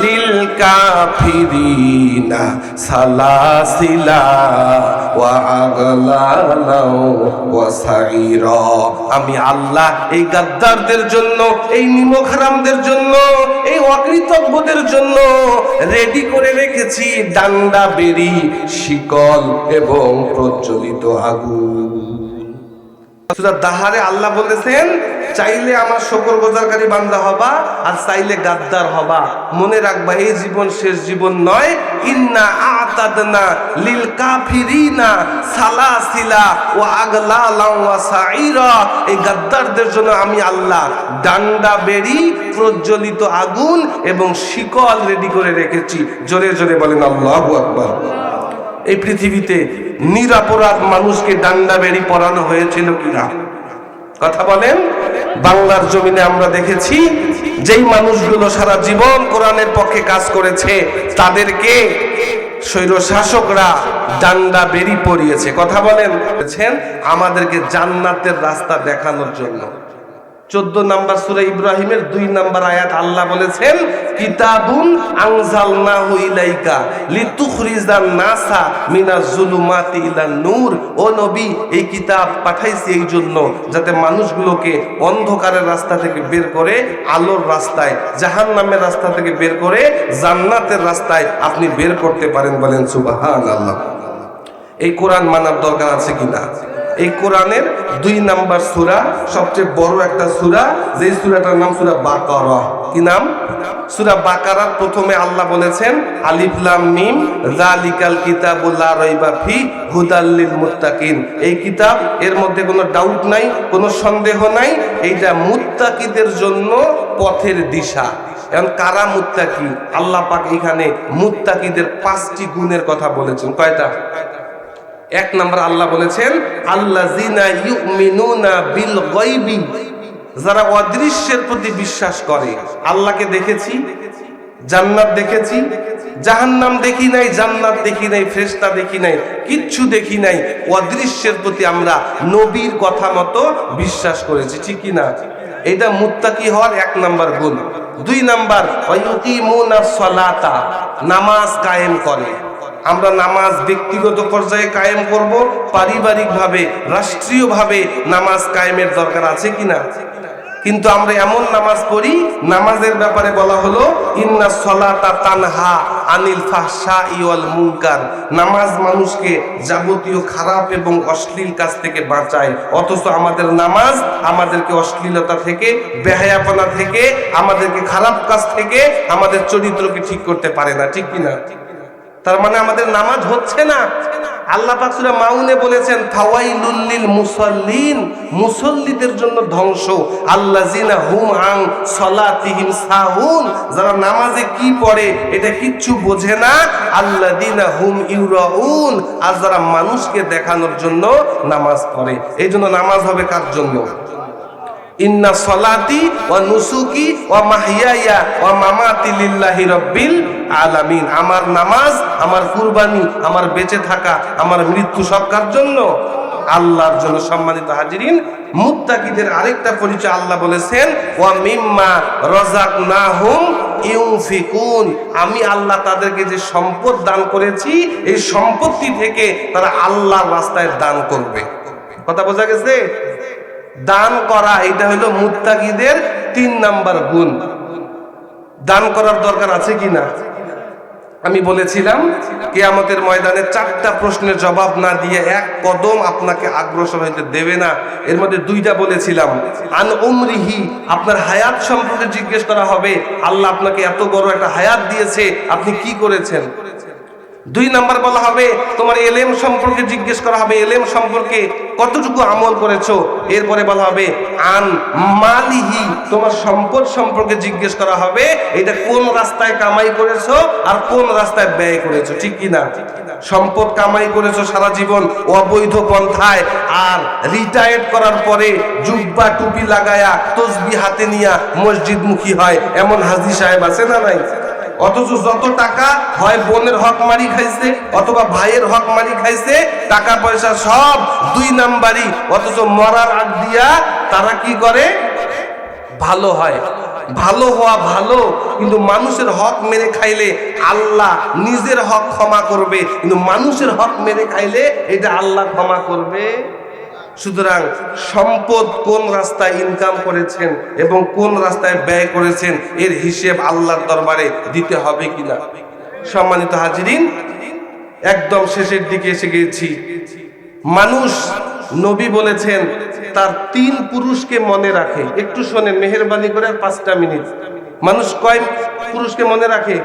লিল কাফিরিনা সালাসিলা ওয়া আগলালা ওয়া সাইরা, আমি আল্লাহ এই গাদ্দারদের জন্য, এই নিমকহারামদের জন্য, এই অকৃতজ্ঞদের জন্য রেডি করে রেখেছি ডান্ডা, বেড়ি, শিকল এবং প্রজ্বলিত আগুন। সূরা দাহারে আল্লাহ বলেছেন চাইলে আমার শুকরগুজারকারী বান্দা হবা, আর চাইলে গাদ্দার হবা। মনে রাখবা এই জীবন শেষ জীবন নয়। ইন্না আ'তাদনা লিল কাফিরিনা সালাসিলা ওয়া আগলালা ওয়া সাইরা, এই গাদ্দারদের জন্য আমি আল্লাহ ডান্ডা, বেড়ি, প্রজ্বলিত আগুন এবং শিকল রেডি করে রেখেছি। জোরে জোরে বলেন আল্লাহু আকবার। এই পৃথিবীতে নিরপরাধ মানুষকে ডান্ডা, বেড়ি পরানো হয়েছিল কিনা? কথা বলেন। বাংলার জমিনে আমরা দেখেছি যেই মানুষগুলো সারা জীবন কোরআনের পক্ষে কাজ করেছে তাদেরকে স্বৈর শাসকরা ডান্ডা বেরি পরিয়েছে। কথা বলেন, আমাদেরকে জান্নাতের রাস্তা দেখানোর জন্য। 14 নম্বর সূরা ইব্রাহিমের 2 নম্বর আয়াত আল্লাহ বলেছেন, কিতাবুন আনজালনাহু ইলাইকা লিতুখরিজান নাসা মিনাজ জুলুমাতি ইলান নূর। ও নবী, এই কিতাব পাঠাইছি এই জন্য যাতে মানুষগুলোকে অন্ধকারের রাস্তা থেকে বের করে আলোর রাস্তায়, জাহান্নামের রাস্তা থেকে বের করে জান্নাতের রাস্তায় আপনি বের করতে পারেন। বলেন সুবহানাল্লাহ। এই কোরআন মানার দরকার আছে কিনা? এই কোরআনের 2 নাম্বার সূরা, সবচেয়ে বড় একটা সূরা, যেই সূরাটার নাম সূরা বাকারা। কি নাম? সূরা বাকারার প্রথমে আল্লাহ বলেছেন, আলিফ লাম মিম যালিকাল কিতাবু লা রাইবা ফি হুদাল লিল মুত্তাকিন। এই কিতাব, এর মধ্যে কোনো ডাউট নাই, কোনো সন্দেহ নাই, এইটা মুত্তাকিদের জন্য পথের দিশা। এখন কারা মুত্তাকি? আল্লাহ পাক এখানে মুত্তাকিদের 5টি গুণের কথা বলেছেন। কয়টা? 1 নাম্বার আল্লাহ বলেছেন, আল্লাযিনা ইউমিনুনা বিল গায়বি, যারা অদৃশ্যের প্রতি বিশ্বাস করে। আল্লাহকে দেখেছি, জান্নাত দেখেছি, জাহান্নাম দেখি নাই, জান্নাত দেখি নাই, ফেরেশতা দেখি নাই, কিচ্ছু দেখি নাই, অদৃশ্যের প্রতি আমরা নবীর কথা মতো বিশ্বাস করেছি। ঠিক কি না? এটা মুত্তাকি হওয়ার 1 নাম্বার গুণ। 2 নাম্বার, ওয়ায়ুকিমুনাস সালাতা, নামাজ কায়েম করে। আমরা নামাজ ব্যক্তিগত পর্যায়ে কায়েম করব, পারিবারিকভাবে, রাষ্ট্রীয়ভাবে নামাজ কায়েমের দরকার আছে কিনা? কিন্তু আমরা এমন নামাজ পড়ি, নামাজের ব্যাপারে বলা হলো ইন্নাস সালাতা তানহা আনিল ফাহশাই ওয়াল মুনকার। নামাজ মানুষকে যাবতীয় খারাপ এবং অশ্লীল কাজ থেকে বাঁচায়, অথচ আমাদের নামাজ আমাদেরকে অশ্লীলতা থেকে, বেহায়াপনা থেকে, আমাদেরকে খারাপ কাজ থেকে, আমাদের চরিত্রকে ঠিক করতে পারে না। ঠিক কিনা? তার মানে আমাদের নামাজ হচ্ছে না। আল্লাহ পাক সূরা মাউনে বলেছেন, ফাওয়াইলুল লিল মুসাল্লিন, মুসল্লিদের জন্য ধ্বংস। আল্লাযিনা হুম আন সালাতিহিম সাহুন, যারা নামাজে কি পড়ে এটা কিচ্ছু বোঝে না। আল্লাযিনা হুম ইউরাউন, আর যারা মানুষকে দেখানোর জন্য নামাজ পড়ে। এই জন্য নামাজ হবে কার জন্য? ইন্না সলাতি ওয়া নুসুকি ওয়া মাহইয়ায়া ওয়া মামাতি লিল্লাহি রাব্বিল আলামিন। আমার নামাজ, আমার কুরবানি, আমার বেঁচে থাকা, আমার মৃত্যু সব কার জন্য? আল্লাহর জন্য। সম্মানিত হাজিরিন, মুত্তাকিদের আরেকটা পরিচয় আল্লাহ বলেছেন, ওয়া মিম্মা রাযাকনাহুম ইউনফিকুন। আমি আল্লাহ তাদেরকে যে সম্পদ দান করেছি, এই সম্পত্তি থেকে তারা আল্লাহর রাস্তায় দান করবে। কথা বোঝা গেছে? দান করা, এটা হলো মুত্তাকিদের 3 নাম্বার গুণ। দান করার দরকার আছে কিনা? আমি বলেছিলাম কিয়ামতের ময়দানে 4টা প্রশ্নের জবাব না দিয়ে 1 কদম আপনাকে অগ্রসর হইতে দেবে না। এর মধ্যে 2টা বলেছিলাম, আন উমরিহি, আপনার হায়াত সম্পর্কে জিজ্ঞেস করা হবে। আল্লাহ আপনাকে এত বড় একটা হায়াত দিয়েছে, আপনি কি করেছেন? 2 নাম্বার বলা হবে, তোমার এলেম সম্পর্কে জিজ্ঞেস করা হবে, এলেম সম্পর্কে কতটুকু আমল করেছো। এরপরে বলা হবে আন মালিহি, তোমার সম্পদ সম্পর্কে জিজ্ঞেস করা হবে, এটা কোন রাস্তায় কামাই করেছো আর কোন রাস্তায় ব্যয় করেছো। ঠিক কিনা? সম্পদ কামাই করেছো সারা জীবন অবৈধ পন্থায়, আর রিটায়ার্ড করার পরে জুব্বা টুপি লাগায়া তসবিহ হাতে নিয়া মসজিদমুখী হয়, এমন হাজী সাহেব আছে না নাই? অথচ যত টাকা হয় বোনের হক মারি খাইছে অথবা ভাইয়ের হক মারি খাইছে, টাকা পয়সা সব 2 নাম্বারই, অথচ মরার আগ দিয়া তারা কি করে? ভালো হয়। ভালো হওয়া ভালো, কিন্তু মানুষের হক মেরে খাইলে আল্লাহ নিজের হক ক্ষমা করবে, কিন্তু মানুষের হক মেরে খাইলে এটা আল্লাহ ক্ষমা করবে? সুতরাং সম্পদ কোন রাস্তায় ইনকাম করেছেন এবং কোন রাস্তায় ব্যয় করেছেন, এর হিসেব আল্লাহর দরবারে দিতে হবে কিনা। সম্মানিত হাজিরিন, একদম শেষের দিকে এসে গেছি। মানুষ, নবী বলেছেন, তার 3 পুরুষকে মনে রাখে। একটু শোনেন মেহেরবানি করে, 5টা মিনিট। মানুষ কয় পুরুষকে মনে রাখে?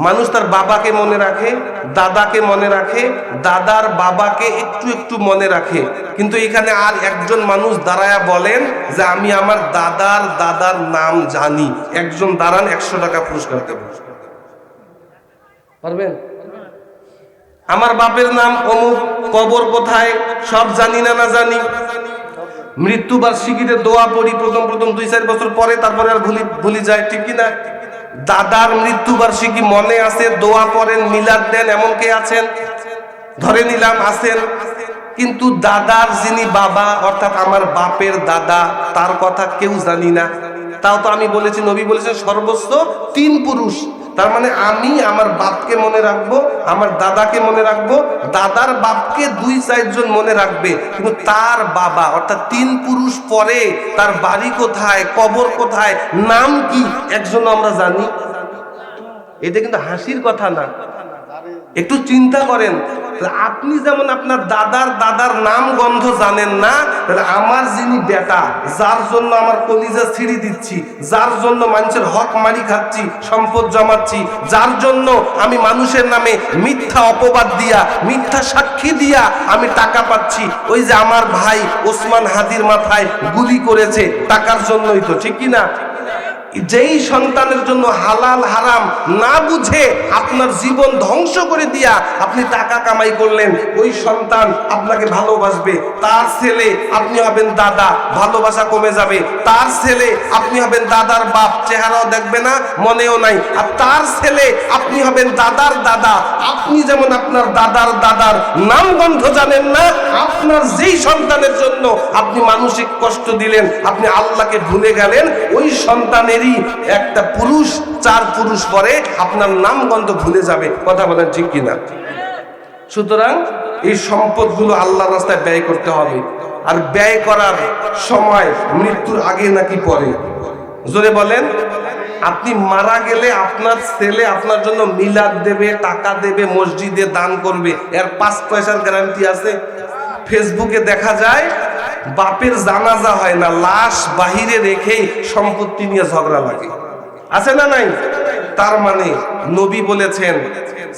মানুষ তার বাবাকে মনে রাখে, দাদাকে মনে রাখে, দাদার বাবাকে একটু একটু মনে রাখে। কিন্তু এখানে আর একজন মানুষ দাঁড়ায়া বলেন যে আমি আমার দাদার দাদার নাম জানি। একজন দাঁড়ান, 100 টাকা পুরস্কার দেবেন। পারবেন? আমার বাপের নাম অমুক, কবর কোথায়, সব জানি না, না জানি? মৃত্যুবার্ষিকীতে দোয়া পড়ি প্রথম 2-4 বছর পরে, তারপরে আর ভুলি যায়, ঠিক কি না? দাদার মৃত্যুবার্ষিকী মনে আছে, দোয়া পড়েন, মিলাদ দেন, এমন কে আছেন? ধরে নিলাম আছেন। কিন্তু দাদার যিনি বাবা, অর্থাৎ আমার বাপের দাদা, তার কথা কেউ জানি না। তাও তো আমি বলেছি, নবী বলেছেন সর্বোচ্চ 3 পুরুষ। তার মানে আমি আমার বাপকে মনে রাখবো, আমার দাদাকে মনে রাখবো, দাদার বাপকে 2-4 জন মনে রাখবে, কিন্তু তার বাবা অর্থাৎ 3 পুরুষ পরে তার বাড়ি কোথায়, কবর কোথায়, নাম কি, একজন আমরা জানি। এটা কিন্তু হাসির কথা না, একটু চিন্তা করেন। আপনি যেমন আপনার দাদার দাদার নাম গন্ধ জানেন না, তাহলে আমার যিনি বেটা, যার জন্য আমার কলিজা ছিঁড়ি দিচ্ছি, যার জন্য মানুষের হক মারি খাচ্ছি, সম্পদ জমাচ্ছি, যার জন্য আমি মানুষের নামে মিথ্যা অপবাদ দিয়া, মিথ্যা সাক্ষী দিয়া আমি টাকা পাচ্ছি, ওই যে আমার ভাই ওসমান হাদির মাথায় গুলি করেছে, টাকার জন্যই তো, ঠিক কি না? যেই সন্তানের জন্য হালাল হারাম না বুঝে আপনার জীবন ধ্বংস করে দিয়া আপনি টাকা কামাই করলেন, ওই সন্তান আপনাকে ভালোবাসবে। তার ছেলে আপনি হবেন দাদা, ভালোবাসা কমে যাবে। তার ছেলে আপনি হবেন দাদার বাপ, চেহারাও দেখবে না, মনেও নাই। আর তার ছেলে আপনি হবেন দাদার দাদা। আপনি যেমন আপনার দাদার দাদার নাম গন্ধ জানেন না, আপনার যেই সন্তানের জন্য আপনি মানসিক কষ্ট দিলেন, আপনি আল্লাহকে ভুলে গেলেন, ওই সন্তানের একটা পুরুষ 4 পুরুষ পরে আপনার নাম গন্ধ ভুলে যাবে। কথা বলেন ঠিক কিনা? সুতরাং এই সম্পদগুলো আল্লাহর রাস্তায় ব্যয় করতে হবে। আর ব্যয় করার সময় মৃত্যুর আগে নাকি পরে? জোরে বলেন। আপনি মারা গেলে আপনার ছেলে আপনার জন্য মিলাদ দেবে, টাকা দেবে, মসজিদে দান করবে, এর 5 পয়সার গ্যারান্টি আছে? ফেসবুকে দেখা যায় বাপের জানাজা হয় না, লাশ বাহিরে রেখে সম্পত্তি নিয়ে ঝগড়া লাগে, আছে না নাই? তার মানে নবী বলেছেন,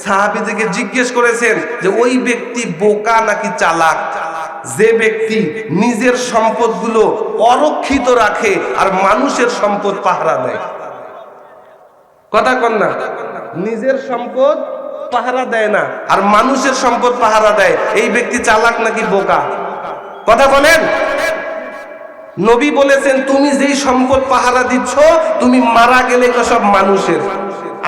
সাহাবীদেরকে জিজ্ঞেস করেছেন যে ওই ব্যক্তি বোকা নাকি চালাক, যে ব্যক্তি নিজের সম্পদগুলো অরক্ষিত রাখে আর মানুষের সম্পদ পাহারা দেয়। কথা কন না? নিজের সম্পদ পাহারা দেয় না আর মানুষের সম্পদ পাহারা দেয়, এই ব্যক্তি চালাক নাকি বোকা? কথা বলেন। নবী বলেছেন তুমি যেই সম্পদ পাহারা দিচ্ছ, তুমি মারা গেলে সব মানুষের।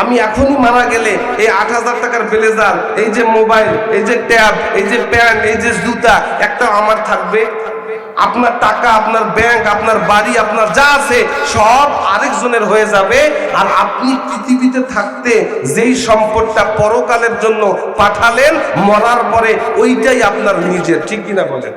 আমি এখনই মারা গেলে এই 8,000 টাকার ব্লেজার, এই যে মোবাইল, এই যে ট্যাব, এই যে প্যান্ট, এই যে জুতা, একটা আমার থাকবে? আপনার টাকা, আপনার ব্যাংক, আপনার বাড়ি, আপনার যা আছে সব আরেকজনের হয়ে যাবে। আর আপনি পৃথিবীতে থাকতে যেই সম্পদটা পরকালের জন্য পাঠালেন, মরার পরে ওইটাই আপনার নিজের, ঠিক কিনা বলেন?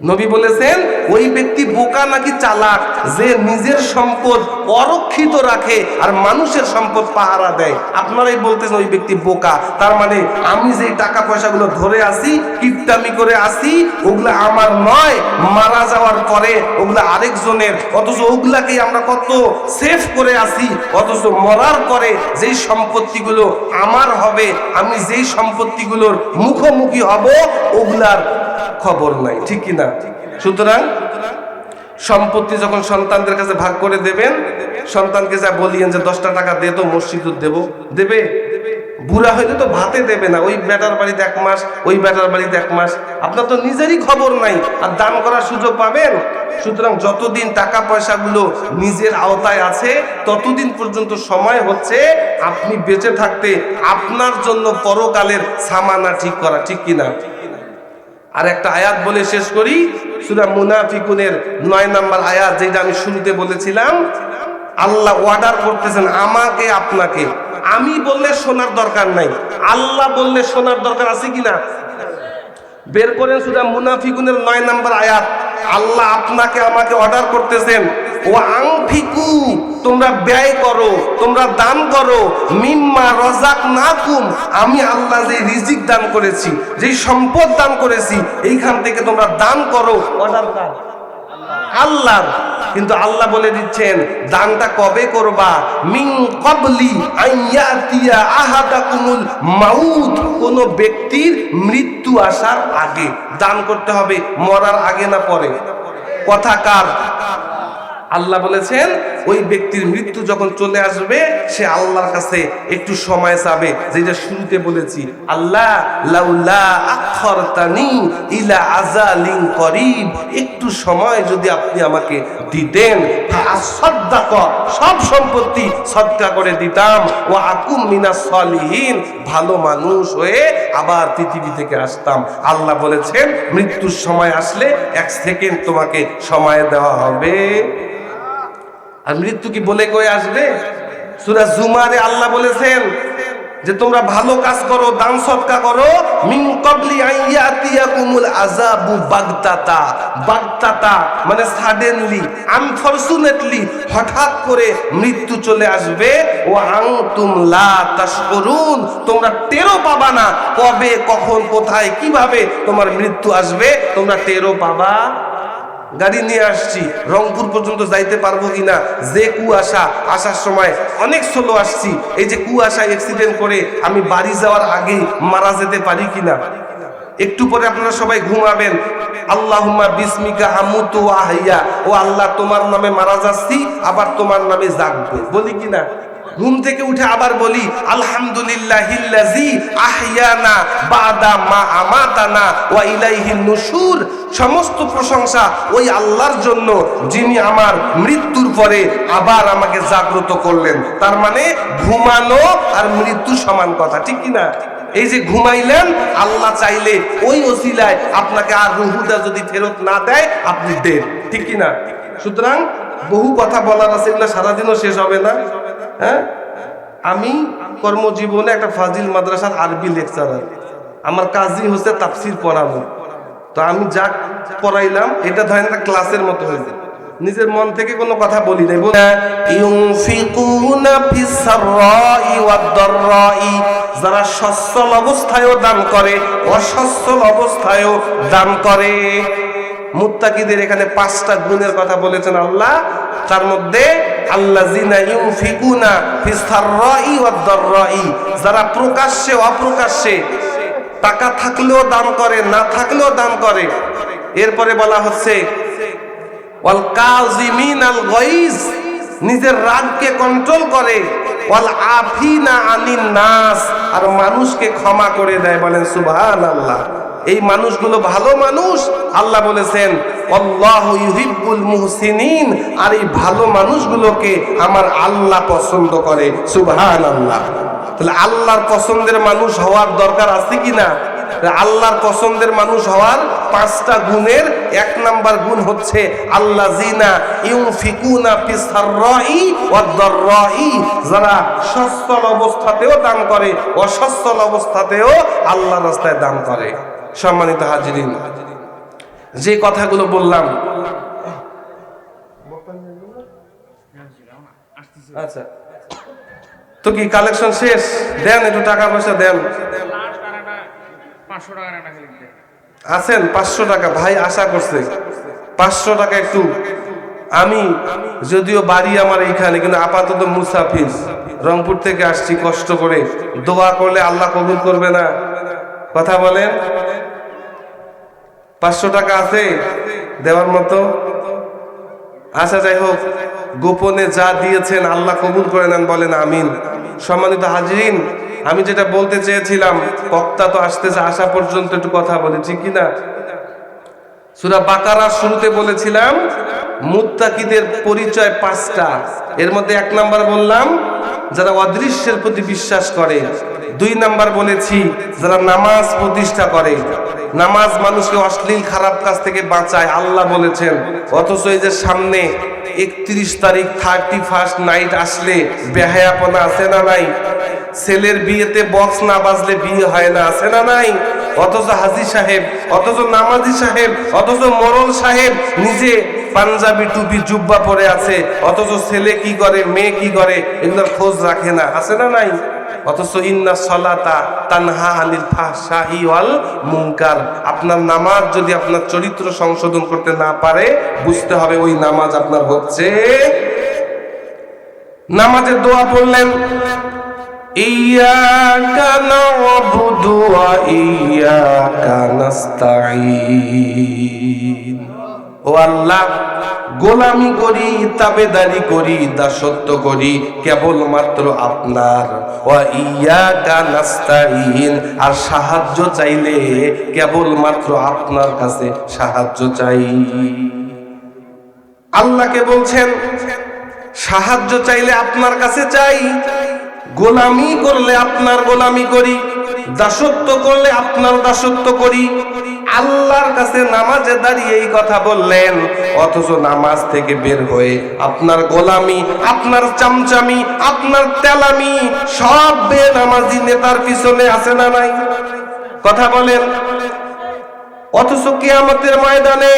নবী বলেছেন ওই ব্যক্তি বোকা নাকি চালাক, যে নিজের সম্পদ অরক্ষিত রাখে আর মানুষের সম্পদ পাহারা দেয়। আপনারাই বলতেছেন ওই ব্যক্তি বোকা। তার মানে আমি যে টাকা পয়সাগুলো ধরে আসি, কিপটামি করে আসি, ওগুলা আমার নয়, মারা যাওয়ার পরে ওগুলা আরেকজনের। অথচ ওগুলাকেই আমরা কত সেভ করে আসি, অথচ মরার পরে যেই সম্পত্তিগুলো আমার হবে, আমি যেই সম্পত্তিগুলোর মুখোমুখি হব, ওগুলার খবর নাই, ঠিক কিনা? সুতরাং সম্পত্তি যখন সন্তানদের কাছে ভাগ করে দেবেন, সন্তানকে যা বলিয়েন যে 10টা টাকা দে তো মসজিদে দেবে। বুড়া হইলে তো ভাতে দেবে না, ওই বেটার বাড়িতে 1 মাস, ওই বেটার বাড়িতে 1 মাস, আপনার তো নিজেরই খবর নাই, আর দান করার সুযোগ পাবেন? সুতরাং যতদিন টাকা পয়সাগুলো নিজের আওতায় আছে, ততদিন পর্যন্ত সময় হচ্ছে আপনি বেঁচে থাকতে আপনার জন্য পরকালের সামানা ঠিক করা, ঠিক কিনা? আর একটা আয়াত বলে শেষ করি, সূরা মুনাফিকুনের 9 নম্বর আয়াত, যেটা আমি শুরুতে বলেছিলাম। আল্লাহ অর্ডার করতেছেন আমাকে আপনাকে। আমি বললে শোনার দরকার নাই, আল্লাহ বললে শোনার দরকার আছে কিনা? বের করেন সূরা মুনাফিকুনের 9 নম্বর আয়াত। আল্লাহ আপনাকে আমাকে অর্ডার করতেছেন, ও আনফিকু, তোমরা ব্যয় করো, তোমরা দান করো, মিম্মা রাযাকনাকুম, আমি আল্লাহ যে রিজিক দান করেছি, যেই সম্পদ দান করেছি, এইখান থেকে তোমরা দান করো। অর্ডার কার? আল্লাহর। কিন্তু আল্লাহ বলে দিচ্ছেন দানটা কবে করবা? মিন ক্বাবলি আইয়াতিয়া আহাদাকুমুল মাউত, কোন ব্যক্তির মৃত্যু আসার আগে দান করতে হবে। মরার আগে না পরে? কথা কার? আল্লাহ বলেছেন ওই ব্যক্তির মৃত্যু যখন চলে আসবে সে আল্লাহর কাছে একটু সময় চাবে, যেটা শুরুতে বলেছি, আল্লাহ লাউলা আখরতানি ইলা আজালিন করিব, একটু সময় যদি আপনি আমাকে দিতেন, ফাআসাদদাক, সব সম্পত্তি সদকা করে দিতাম, ওয়া আকুম মিনাস সলিহিন, ভালো মানুষ হয়ে আবার পৃথিবী থেকে আসতাম। আল্লাহ বলেছেন মৃত্যুর সময় আসলে 1 সেকেন্ড তোমাকে সময় দেওয়া হবে। আর মৃত্যু কি বলে কয়ে আসবে? সূরা জুমারে আল্লাহ বলেছেন যে তোমরা ভালো কাজ করো, দান সদকা করো, মিন ক্বাবলি আইয়াতিয়াকুমুল আযাবু বাগতাতা। বাগতাতা মানে সাডেনলি, আনফরচুনেটলি, হঠাৎ করে মৃত্যু চলে আসবে। ও আনতুম লা তাশউরুন, তোমরা টেরও পাবা না কবে, কখন, কোথায়, কিভাবে তোমার মৃত্যু আসবে, তোমরা টেরও পাবা। গাড়ি নিয়ে আসছি, রংপুর পর্যন্ত যাইতে পারবো কিনা, যে কুয়াশা, আসার সময় অনেক স্লো আসছি, এই যে কুয়াশায় অ্যাক্সিডেন্ট করে আমি বাড়ি যাওয়ার আগেই মারা যেতে পারি কিনা। একটু পরে আপনারা সবাই ঘুমাবেন, আল্লাহুম্মা বিসমিকা আমুতু ওয়া আহইয়া, ও আল্লাহ তোমার নামে মারা যাচ্ছি, আবার তোমার নামে জাগবো, বলি কিনা। ঘুম থেকে উঠে আবার বলি আলহামদুলিল্লাহিল্লাযী আহইয়ানা বাদা মা আমাতানা ওয়া ইলাইহিন নুশুর, সমস্ত প্রশংসা ওই আল্লাহর জন্য যিনি আমার মৃত্যুর পরে আবার আমাকে জাগ্রত করলেন। তার মানে ঘুমানো আর মৃত্যু সমান কথা, ঠিক কি না? এই যে ঘুমাইলেন, আল্লাহ চাইলে ওই ওসিলায় আপনাকে আর রুহুটা যদি ফেরত না দেয় আপনি দেন, ঠিক কি না? সুতরাং বহু কথা বলার আছে, এগুলো সারাদিনও শেষ হবে না। হ্যাঁ, আমি কর্মজীবনে একটা ফাজিল মাদ্রাসার আরবি লেকচারার, আমার কাজই হচ্ছে তাফসির পড়ানো। তো আমি যা পড়াইলাম এটা ধরেন একটা ক্লাসের মতো হয়েছে, নিজের মন থেকে কোনো কথা বলি নাই। ইউনফিকুনা ফিস সাররাই ওয়াদ দাররাই, যারা সচ্ছল অবস্থায়ও দান করে, অসচ্ছল অবস্থায়ও দান করে। মুত্তাকিদের এখানে 5টা গুণের কথা বলেছেন আল্লাহ, তার মধ্যে আল্লাযিনা ইউনফিকুনা ফিস সাররাই ওয়াদ দাররাই, যারা প্রকাশ্যে অপ্রকাশ্যে টাকা থাকলেও দান করে, না থাকলেও দান করে। এরপরে বলা হচ্ছে ওয়াল কাযিমিনাল গায়জ, নিজের রাগকে কন্ট্রোল করে, ওয়াল আফিনা আনিন নাস, আর মানুষকে ক্ষমা করে দেয়। বলেন সুবহানাল্লাহ। এই মানুষগুলো ভালো মানুষ। আল্লাহ বলেছেন আল্লাহু ইউহিব্বুল মুহসিনিন, আর এই ভালো মানুষগুলোকে আমার আল্লাহ পছন্দ করে। সুবহানাল্লাহ। তাহলে আল্লাহর পছন্দের মানুষ হওয়ার দরকার আছে কিনা? আল্লাহর পছন্দের মানুষ হওয়ার 5টা গুণের 1 নাম্বার গুণ হচ্ছে আল্লাযিনা ইউনফিকুনা ফিস সাররাই ওয়াদ দাররাই, যারা সচ্ছল অবস্থাতেও দান করে, অসচ্ছল অবস্থাতেও আল্লাহর রাস্তায় দান করে। সম্মানিত হাজিরিন, যে কথাগুলো বললাম, আচ্ছা তো কি কালেকশন শেষ? দেন একটু টাকা পয়সা দেন। আছেন 500 টাকা? ভাই আশা করছে 500 টাকা একটু। আমি যদিও বাড়ি আমার এইখানে, কিন্তু আপাতত মুসাফির, রংপুর থেকে আসছি কষ্ট করে, দোয়া করলে আল্লাহ কবুল করবে না? কথা বলেন। 500 টাকা আছে দেওয়ার মতো? আচ্ছা যাই হোক, গোপনে যা দিয়েছেন আল্লাহ কবুল করে নেন, বলেন আমিন। সম্মানিত হাজিরিন, আমি যেটা বলতে চেয়েছিলাম, বক্তা তো আসতেছে, আসা পর্যন্ত একটু কথা বলি, ঠিক কিনা? সূরা বাকারার শুরুতে বলেছিলাম মুত্তাকিদের পরিচয় 5টা। এর মধ্যে 1 নাম্বার বললাম যারা অদৃশ্যের প্রতি বিশ্বাস করে। 2 নাম্বার বলেছি যারা নামাজ প্রতিষ্ঠা করে। নামাজ মানুষকে অশ্লীল খারাপ কাজ থেকে বাঁচায়, আল্লাহ বলেছেন। অথচ এই যে সামনে 31 তারিখ 31st নাইট আসলে বেহায়াপনা আছে না নাই? ছেলের বিয়েতে বক্স না বাজলে বিয়ে হয় না, আছে না নাই? অথচ হাজী সাহেব, অথচ নামাজি সাহেব, অথচ মোরল সাহেব নিজে পাঞ্জাবি টুপি জুব্বা পরে আছে, অথচ ছেলে কি করে, মেয়ে কি করে, এগুলোর খোঁজ রাখে না, আছে না নাই? অথচ ইন্না সলাতা তানহা আনিল ফাহশাই ওয়াল মুনকার। আপনার নামাজ যদি আপনার চরিত্র সংশোধন করতে না পারে, বুঝতে হবে ওই নামাজ আপনার হচ্ছে। নামাজের দোয়া পড়লেন ইয়াকা না'বুদু ওয়া ইয়াকা নাস্তাঈন, ও আল্লাহ, গোলামি করি, তাবেদারি করি, দাসত্ব করি কেবলমাত্র আপনার। ওয়া ইয়াকা নাস্তাইন, আর সাহায্য চাইলে কেবলমাত্র আপনার কাছে সাহায্য চাই। আল্লাহকে বলছেন সাহায্য চাইলে আপনার কাছে চাই, গোলামি করলে আপনার গোলামি করি, দাসত্ব করলে আপনার দাসত্ব করি। আল্লাহর কাছে নামাজে দাঁড়িয়ে এই কথা বললেন, অথচ নামাজ থেকে বের হয়ে আপনার গোলামি, আপনার চামচামি, আপনার তেলামি সব বেনামাজি নেতার পিছনে আছে না নাই? কথা বলেন। অথচ কিয়ামতের ময়দানে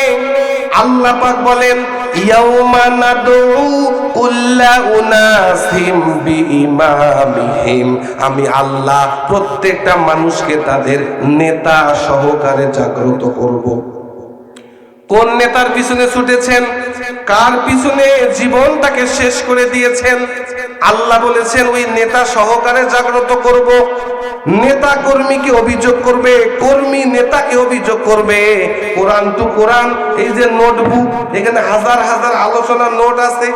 আল্লাহ পাক বলেন, ইয়াউমা নাদউ কুল্লা উনাসিম বিইমামিহিম, আমি আল্লাহ প্রত্যেকটা মানুষকে তাদের নেতা সহকারে জাগ্রত করব। কোন নেতার পিছনে ছুটেছেন, কার পিছনে জীবনটাকে শেষ করে দিয়েছেন, আল্লাহ বলেছেন ওই নেতা সহকারে জাগ্রত করব। নেতা কর্মীকে অভিযোগ করবে, কর্মী নেতাকে অভিযোগ করবে। কোরআন টু কোরআন, এই যে নোটবুক, এখানে হাজার হাজার আলোচনা নোট আছে,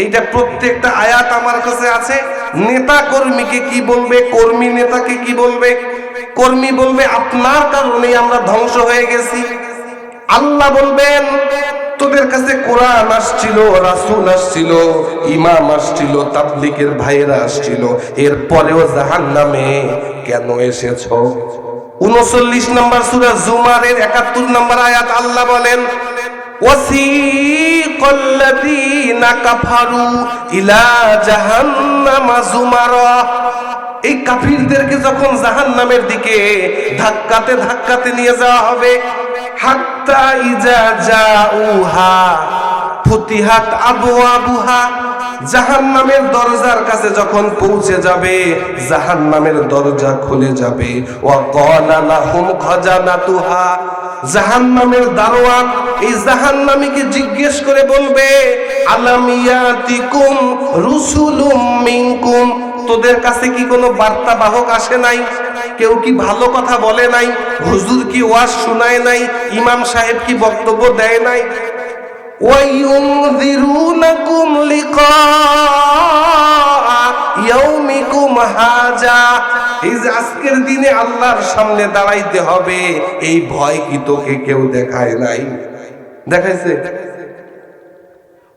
এইটা প্রত্যেকটা আয়াত আমার কাছে আছে। নেতা কর্মীকে কি বলবে, কর্মী নেতাকে কি বলবে? কর্মী বলবে আপনার কারণেই আমরা ধ্বংস হয়ে গেছি। আল্লাহ বলবেন তোদের কাছে কোরআন আসছিল, রাসূল আসছিল, ইমাম আসছিল, তাবলীগের ভাইয়েরা আসছিল, এরপরেও জাহান্নামে কেন এসেছো? 39 নম্বর সূরা জুমারের 71 নম্বর আয়াত আল্লাহ বলেন, ওয়াসিকাল্লাযীনা কাফারু ইলা জাহান্নামা যুমারা, এই কাফিরদেরকে যখন জাহান্নামের দিকে ধাক্কাতে ধাক্কাতে নিয়ে যাওয়া হবে, হাত্তা ইজা জাউহা ফুতিহাত আবওয়াবুহা, জাহান্নামের দরজার কাছে যখন পৌঁছে যাবে, জাহান্নামের দরজা খুলে যাবে। ওয়া ক্বালা লাহুম খাজানাতুহা, জাহান্নামের দারোয়ান এই জাহান্নামীকে জিজ্ঞেস করে বলবে, আলাম ইয়াতিকুম রুসুলুম মিনকুম, তোদের কাছে কি কোনো বার্তা বাহক আসে নাই? কেউ কি ভালো কথা বলে নাই? হুজুর কি ওয়াজ শোনায় নাই? ইমাম সাহেব কি বক্তব্য দেয় নাই? ওয়ায়ুনযিরুনাকুম লিকা ইয়াউমিকুম হাজা, এই যে আজকের দিনে আল্লাহর সামনে দাঁড়াইতে হবে, এই ভয় কি তোকে কেউ দেখায় নাই? দেখাইছে?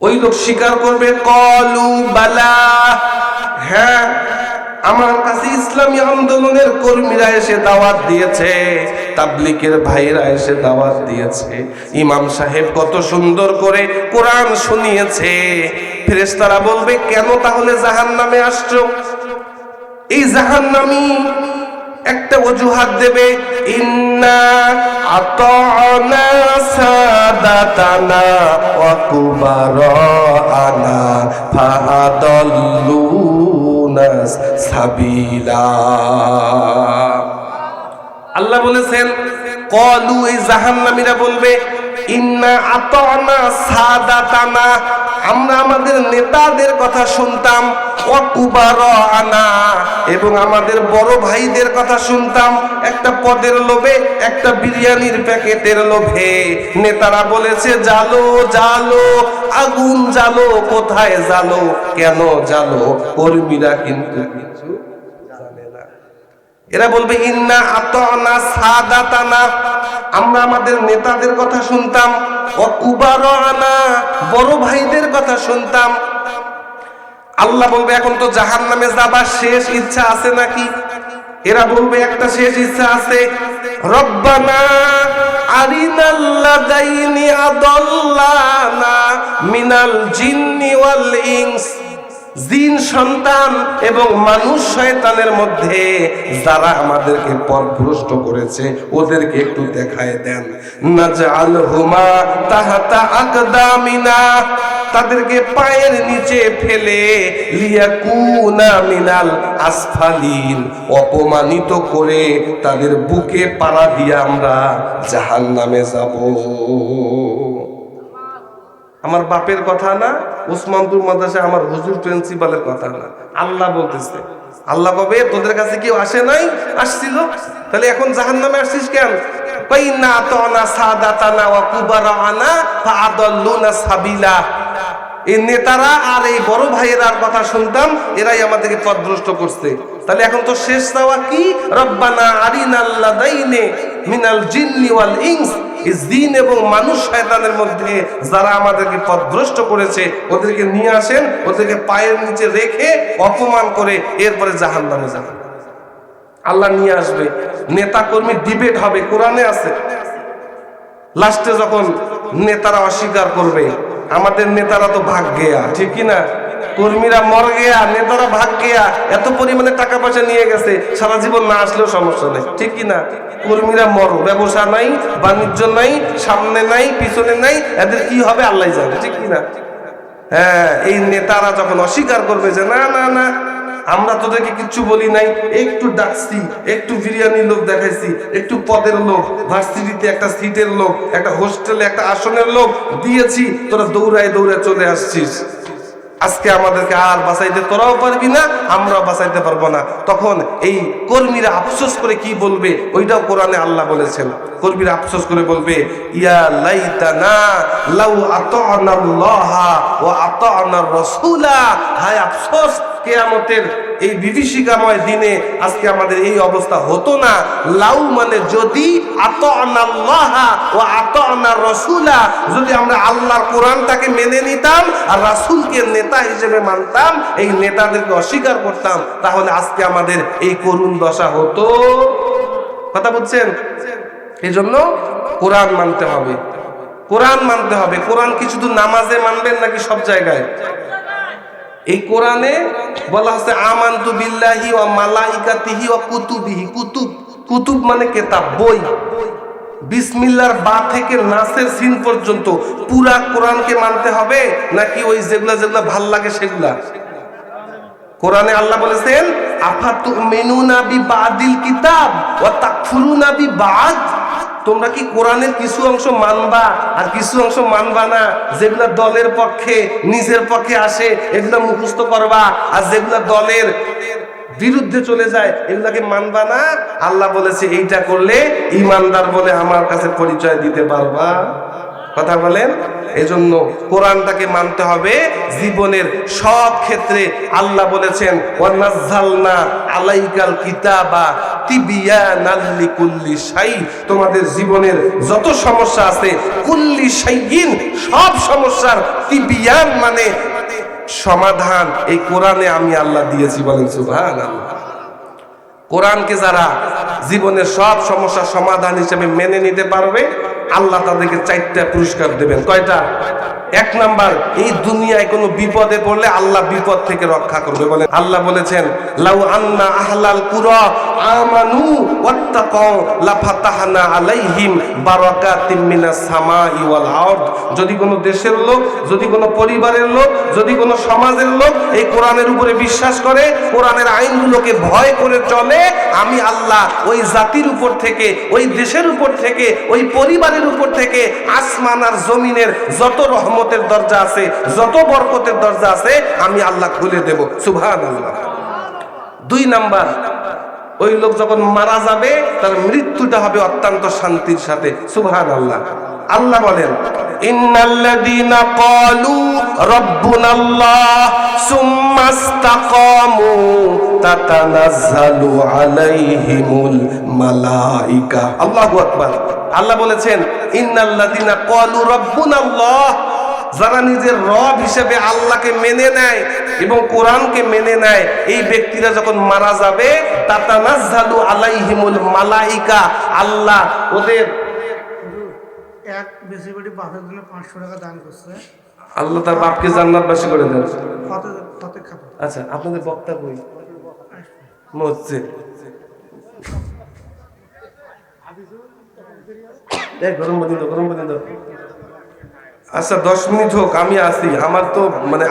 ওই লোক স্বীকার করবে, কলু বালা, হ্যাঁ আমার কাছে ইসলামী আন্দোলনের কর্মীরা এসে দাওয়াত দিয়েছে, তাবলীগের ভাইরা এসে দাওয়াত দিয়েছে, ইমাম সাহেব কত সুন্দর করে কোরআন শুনিয়েছে। ফেরেশতারা বলবে, কেন তাহলে জাহান্নামে আসছো? এই জাহান্নামী একটা অজুহাত দেবে, ইন্না আতানা সাদাতানা ওয়া কুবারানা ফাআদাল্লুনা সাবিলা। আল্লাহ বলেছেন, কলু, এই জাহান্নামীরা বলবে, ইন্না আতানা সাদাতানা, আমরা আমাদের নেতাদের কথা শুনতাম, ওয়া কুবারানা, এবং আমাদের বড় ভাইদের কথা শুনতাম। একটা পদের লোভে, একটা বিরিয়ানির প্যাকেটের লোভে নেতারা বলেছে জালো জালো, আগুন জালো, কোথায় জালো, কেন জালো, কর্মীরা কিন্তু কিছু জানে না। এরা বলবে, ইন্না আতানা সাদাতানা, আমরা আমাদের নেতাদের কথা শুনতাম, ওয়া কুবারানা, বড় ভাইদের কথা শুনতাম। আল্লাহ বলবে, এখন তো জাহান্নামে যাবার শেষ ইচ্ছা আছে নাকি? এরা বলবে, একটা শেষ ইচ্ছা আছে, রব্বানা আরিনাল্লাযাইনি আদাল্লানা মিনাল জিন্নি ওয়াল ইনস, জিন সন্তান এবং মানুষ শয়তানের মধ্যে যারা আমাদেরকে পথভ্রষ্ট করেছে, ওদেরকে একটু দেখায় দেন। নাজআলহুমা তাহতা আকদামিনা, তাদেরকে পায়ের নিচে ফেলে, লিয়াকুনা মিনাল আসফালিন, অপমানিত করে তাদের বুকে পাড়া দিয়ে আমরা জাহান্নামে যাব। আমার বাপের কথা না, উসমানপুর মাদ্রাসা আমার হুজুর প্রিন্সিপালের কথা না, আল্লাহ বলতেছে। আল্লাহ কবে তোদের কাছে কেউ আসে নাই? আসছিল, তাহলে এখন জাহান্নামে আসছিস কেন? কইনা তানা সাদাতানা ওয়া কুবারানা ফাআদাল্লুনা সাবিলা। এই নেতারা আর এই বড় ভাইয়েরার কথা শুনতাম, এরাই আমাদেরকে পথভ্রষ্ট করছে। তাহলে এখন তো শেষ চাওয়া কি? রব্বানা আরিনাল লাদাইনে মিনাল জিন্নি ওয়াল ইনস। জিন এবং মানুষ শয়তানের মধ্যে যারা আমাদেরকে পথভ্রষ্ট করেছে ওদেরকে নিয়ে আসেন, ওদেরকে পায়ের নিচে রেখে অপমান করে এরপরে জাহান্নামে যাবেন। আল্লাহ নিয়ে আসবে, নেতা কর্মী ডিবেট হবে, কোরআনে আছে। লাস্টে যখন নেতারা অস্বীকার করবে, আমাদের নেতারা তো ভাগ গেয়া, ঠিক কিনা? কর্মীরা মর গেয়া, নেতারা ভাগ গেয়া, এত পরিমাণে টাকা পয়সা নিয়ে গেছে, সারা জীবন না আসলেও সমস্যা নেই, ঠিক কিনা? কর্মীরা মরো, ব্যবসা নাই, বাণিজ্য নাই, সামনে নাই, পিছনে নাই, এদের কি হবে আল্লাহ জানে, ঠিক কিনা? হ্যাঁ, এই নেতারা যখন অস্বীকার করবে যে না না না আমরা তোদেরকে কিচ্ছু বলি নাই, একটু ডাকছি, একটু বিরিয়ানি লোক দেখাইছি, একটু পদের লোক, ভার্সিটিতে একটা সিটের লোক, একটা হোস্টেলে একটা আসনের লোক দিয়েছি, তোরা দৌড়ায় দৌড়ায় চলে আসছিস, আজকে আমাদেরকে আর বাঁচাইতে তোরাও পারবি না, আমরাও বাঁচাইতে পারবো না। তখন এই কর্মীরা আফসোস করে কি বলবে, ওইটাও কোরআনে আল্লাহ বলেছেন। কর্মীরা আফসোস করে বলবে, ইয়া লাইতানা লাউ আতানাল্লাহা ওয়া আতানার রাসূলা। হায় আফসোস, কিয়ামতের এই বিভীষিকাময় দিনে আজকে আমাদের এই অবস্থা হতো না। লাউ মানে যদি, আতানাল্লাহা ওয়া আতানার রাসূলা, যদি আমরা আল্লাহর কোরআনটাকে মেনে নিতাম আর রাসূলকে নেতা হিসেবে মানতাম, এই নেতাদেরকে অস্বীকার করতাম, তাহলে আজকে আমাদের এই করুণ দশা হতো। কথা বুঝছেন? এই জন্য কোরআন মানতে হবে, কোরআন মানতে হবে। কোরআন কি শুধু নামাজে মানবেন নাকি সব জায়গায়? এই কোরআনে বলা হচ্ছে আমানতু বিল্লাহি ওয়া মালাইকাতিহি ওয়া কুতুবিহি। কুতুব, কুতুব মানে কিতাব, বই। বিসমিল্লাহর বা থেকে নাসের সিন পর্যন্ত পুরা কোরআনকে মানতে হবে নাকি ওই যেগুলা যেগুলা ভাল লাগে সেগুলা? কোরআনে আল্লাহ বলেছেন আফাতুমিনুনা বিবাদিল কিতাব ওয়া তাকফুরুনা বিবাদ। তোমরা কি কোরআনের কিছু অংশ মানবা আর কিছু অংশ মানবা না? যেগুলা দলের পক্ষে, নিজের পক্ষে আসে এগুলা মুখস্থ করবা, আর যেগুলা দলের বিরুদ্ধে চলে যায় এগুলাকে মানবা না। আল্লাহ বলেছে এইটা করলে ইমানদার বলে আমার কাছে পরিচয় দিতে পারবা। কথা বলেন? এজন্য কোরআনটাকে মানতে হবে জীবনের সব ক্ষেত্রে। আল্লাহ বলেছেন ওয়ানাজ্জালনা আলাইকাল কিতাবা তিবিয়ানাল লিকুল্লি শাই। তোমাদের জীবনের যত সমস্যা আছে, কুল্লি শাইইন, সব সমস্যার তিবিয়ান মানে সমাধান এই কোরআনে আমি আল্লাহ দিয়েছি। বলেন সুবহানাল্লাহ। কোরআনকে যারা জীবনের সব সমস্যার সমাধান হিসেবে মেনে নিতে পারবে, আল্লাহ তাদেরকে 4টা পুরস্কার দেবেন। কয়টা? 1 নাম্বার, এই দুনিয়ায় কোনো বিপদে পড়লে আল্লাহ বিপদ থেকে রক্ষা করবে। বলেন, আল্লাহ বলেছেন লাউ আন্না আহলাল কুরা আমানু ওয়াত্তাকাউ লাফাতাহনা আলাইহিম বারাকাতিম মিনাস সামাই ওয়াল আরদ। যদি কোনো দেশের লোক, যদি কোনো পরিবারের লোক, যদি কোনো সমাজের লোক এই কোরআনের উপরে বিশ্বাস করে, কোরআনের আইনগুলোকে ভয় করে চলে, আমি আল্লাহ ওই জাতির উপর থেকে, ওই দেশের উপর থেকে, ওই পরিবারের উপর থেকে আসমান আর জমিনের যত রহমতের দরজা আছে, যত বরকতের দরজা আছে, আমি আল্লাহ খুলে দেব। সুবহানাল্লাহ। 2 নাম্বার, ওই লোক যখন মারা যাবে তার মৃত্যুটা হবে অত্যন্ত শান্তির সাথে। সুবহানাল্লাহ। আল্লাহ বলেন ইন্নাল্লাযীনা ক্বালু রাব্বুনাল্লাহ সুম্মা ইসতাকামু তাতানাজ্জালু আলাইহিমুল মালাইকা। আল্লাহু আকবার। আল্লাহ বলেছেন ইন্নাল্লাযীনা ক্বালু রাব্বুনাল্লাহ, যারা নিজের রব হিসেবে আল্লাহকে মেনে নেয় এবং কোরআনকে মেনে নেয়, এই ব্যক্তিরা যখন মারা যাবে তাতানাজ্জালু আলাইহিমুল মালাইকা, আল্লাহ ওদের এক বেশি বেশি বাপের জন্য 500 টাকা দান করছে, আল্লাহ তার বাপকে জান্নাতবাসী করে দেন। আচ্ছা, আপনাদের বক্তা বই মসজিদ গরম বদিন গরম বদিন। আচ্ছা 10 মিনিট হোক, আমি আসি। আমার তো মানে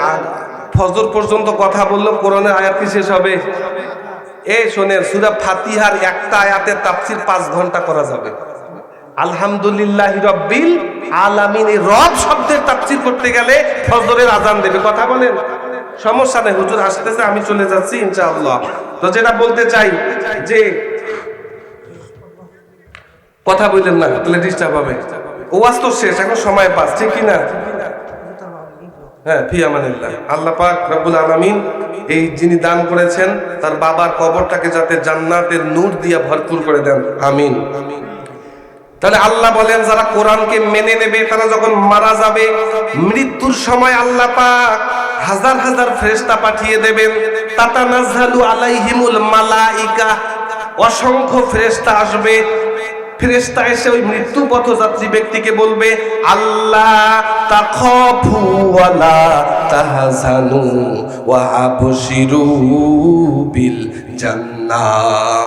ফজর পর্যন্ত কথা বললো, কোরআনের আয়াত কি শেষ হবে? শোনেন, সূরা ফাতিহার একটা আয়াতের তাফসীর 5 ঘন্টা করা যাবে। আলহামদুলিল্লাহি রাব্বিল আলামিন, এই রব শব্দের তাফসীর করতে গেলে ফজরের আজান দেবে। কথা বলেন, সমস্যা নেই, হুজুর আসতেছে, আমি চলে যাচ্ছি ইনশাআল্লাহ। তো যেটা বলতে চাই যে কথা বললেন না, তাহলে ডিস্টার্ব হবে। ওয়াজ তো শেষ, এখন সময় পাস, ঠিক কি না? হ্যাঁ, ফি আমানিল্লাহ। আল্লাহ পাক রব্বুল আলামিন এই যিনি দান করেছেন তার বাবার কবরটাকে যাতে জান্নাতের নূর দিয়ে ভরপুর করে দেন, আমিন। তাহলে আল্লাহ বলেন যারা কোরআনকে মেনে নেবে তারা যখন মারা যাবে, মৃত্যুর সময় আল্লাহ পাক হাজার হাজার ফেরেশতা পাঠিয়ে দেবেন। তাতানাজ্জালু আলাইহিমুল মালাইকা, অসংখ্য ফেরেশতা আসবে। ফেরেশতা এসে ওই মৃত্যু পথযাত্রী ব্যক্তিকে বলবে, আল্লাহ তাখাফু ওয়ালা তাহজানু ওয়া আবশিরু বিল জান্নাহ,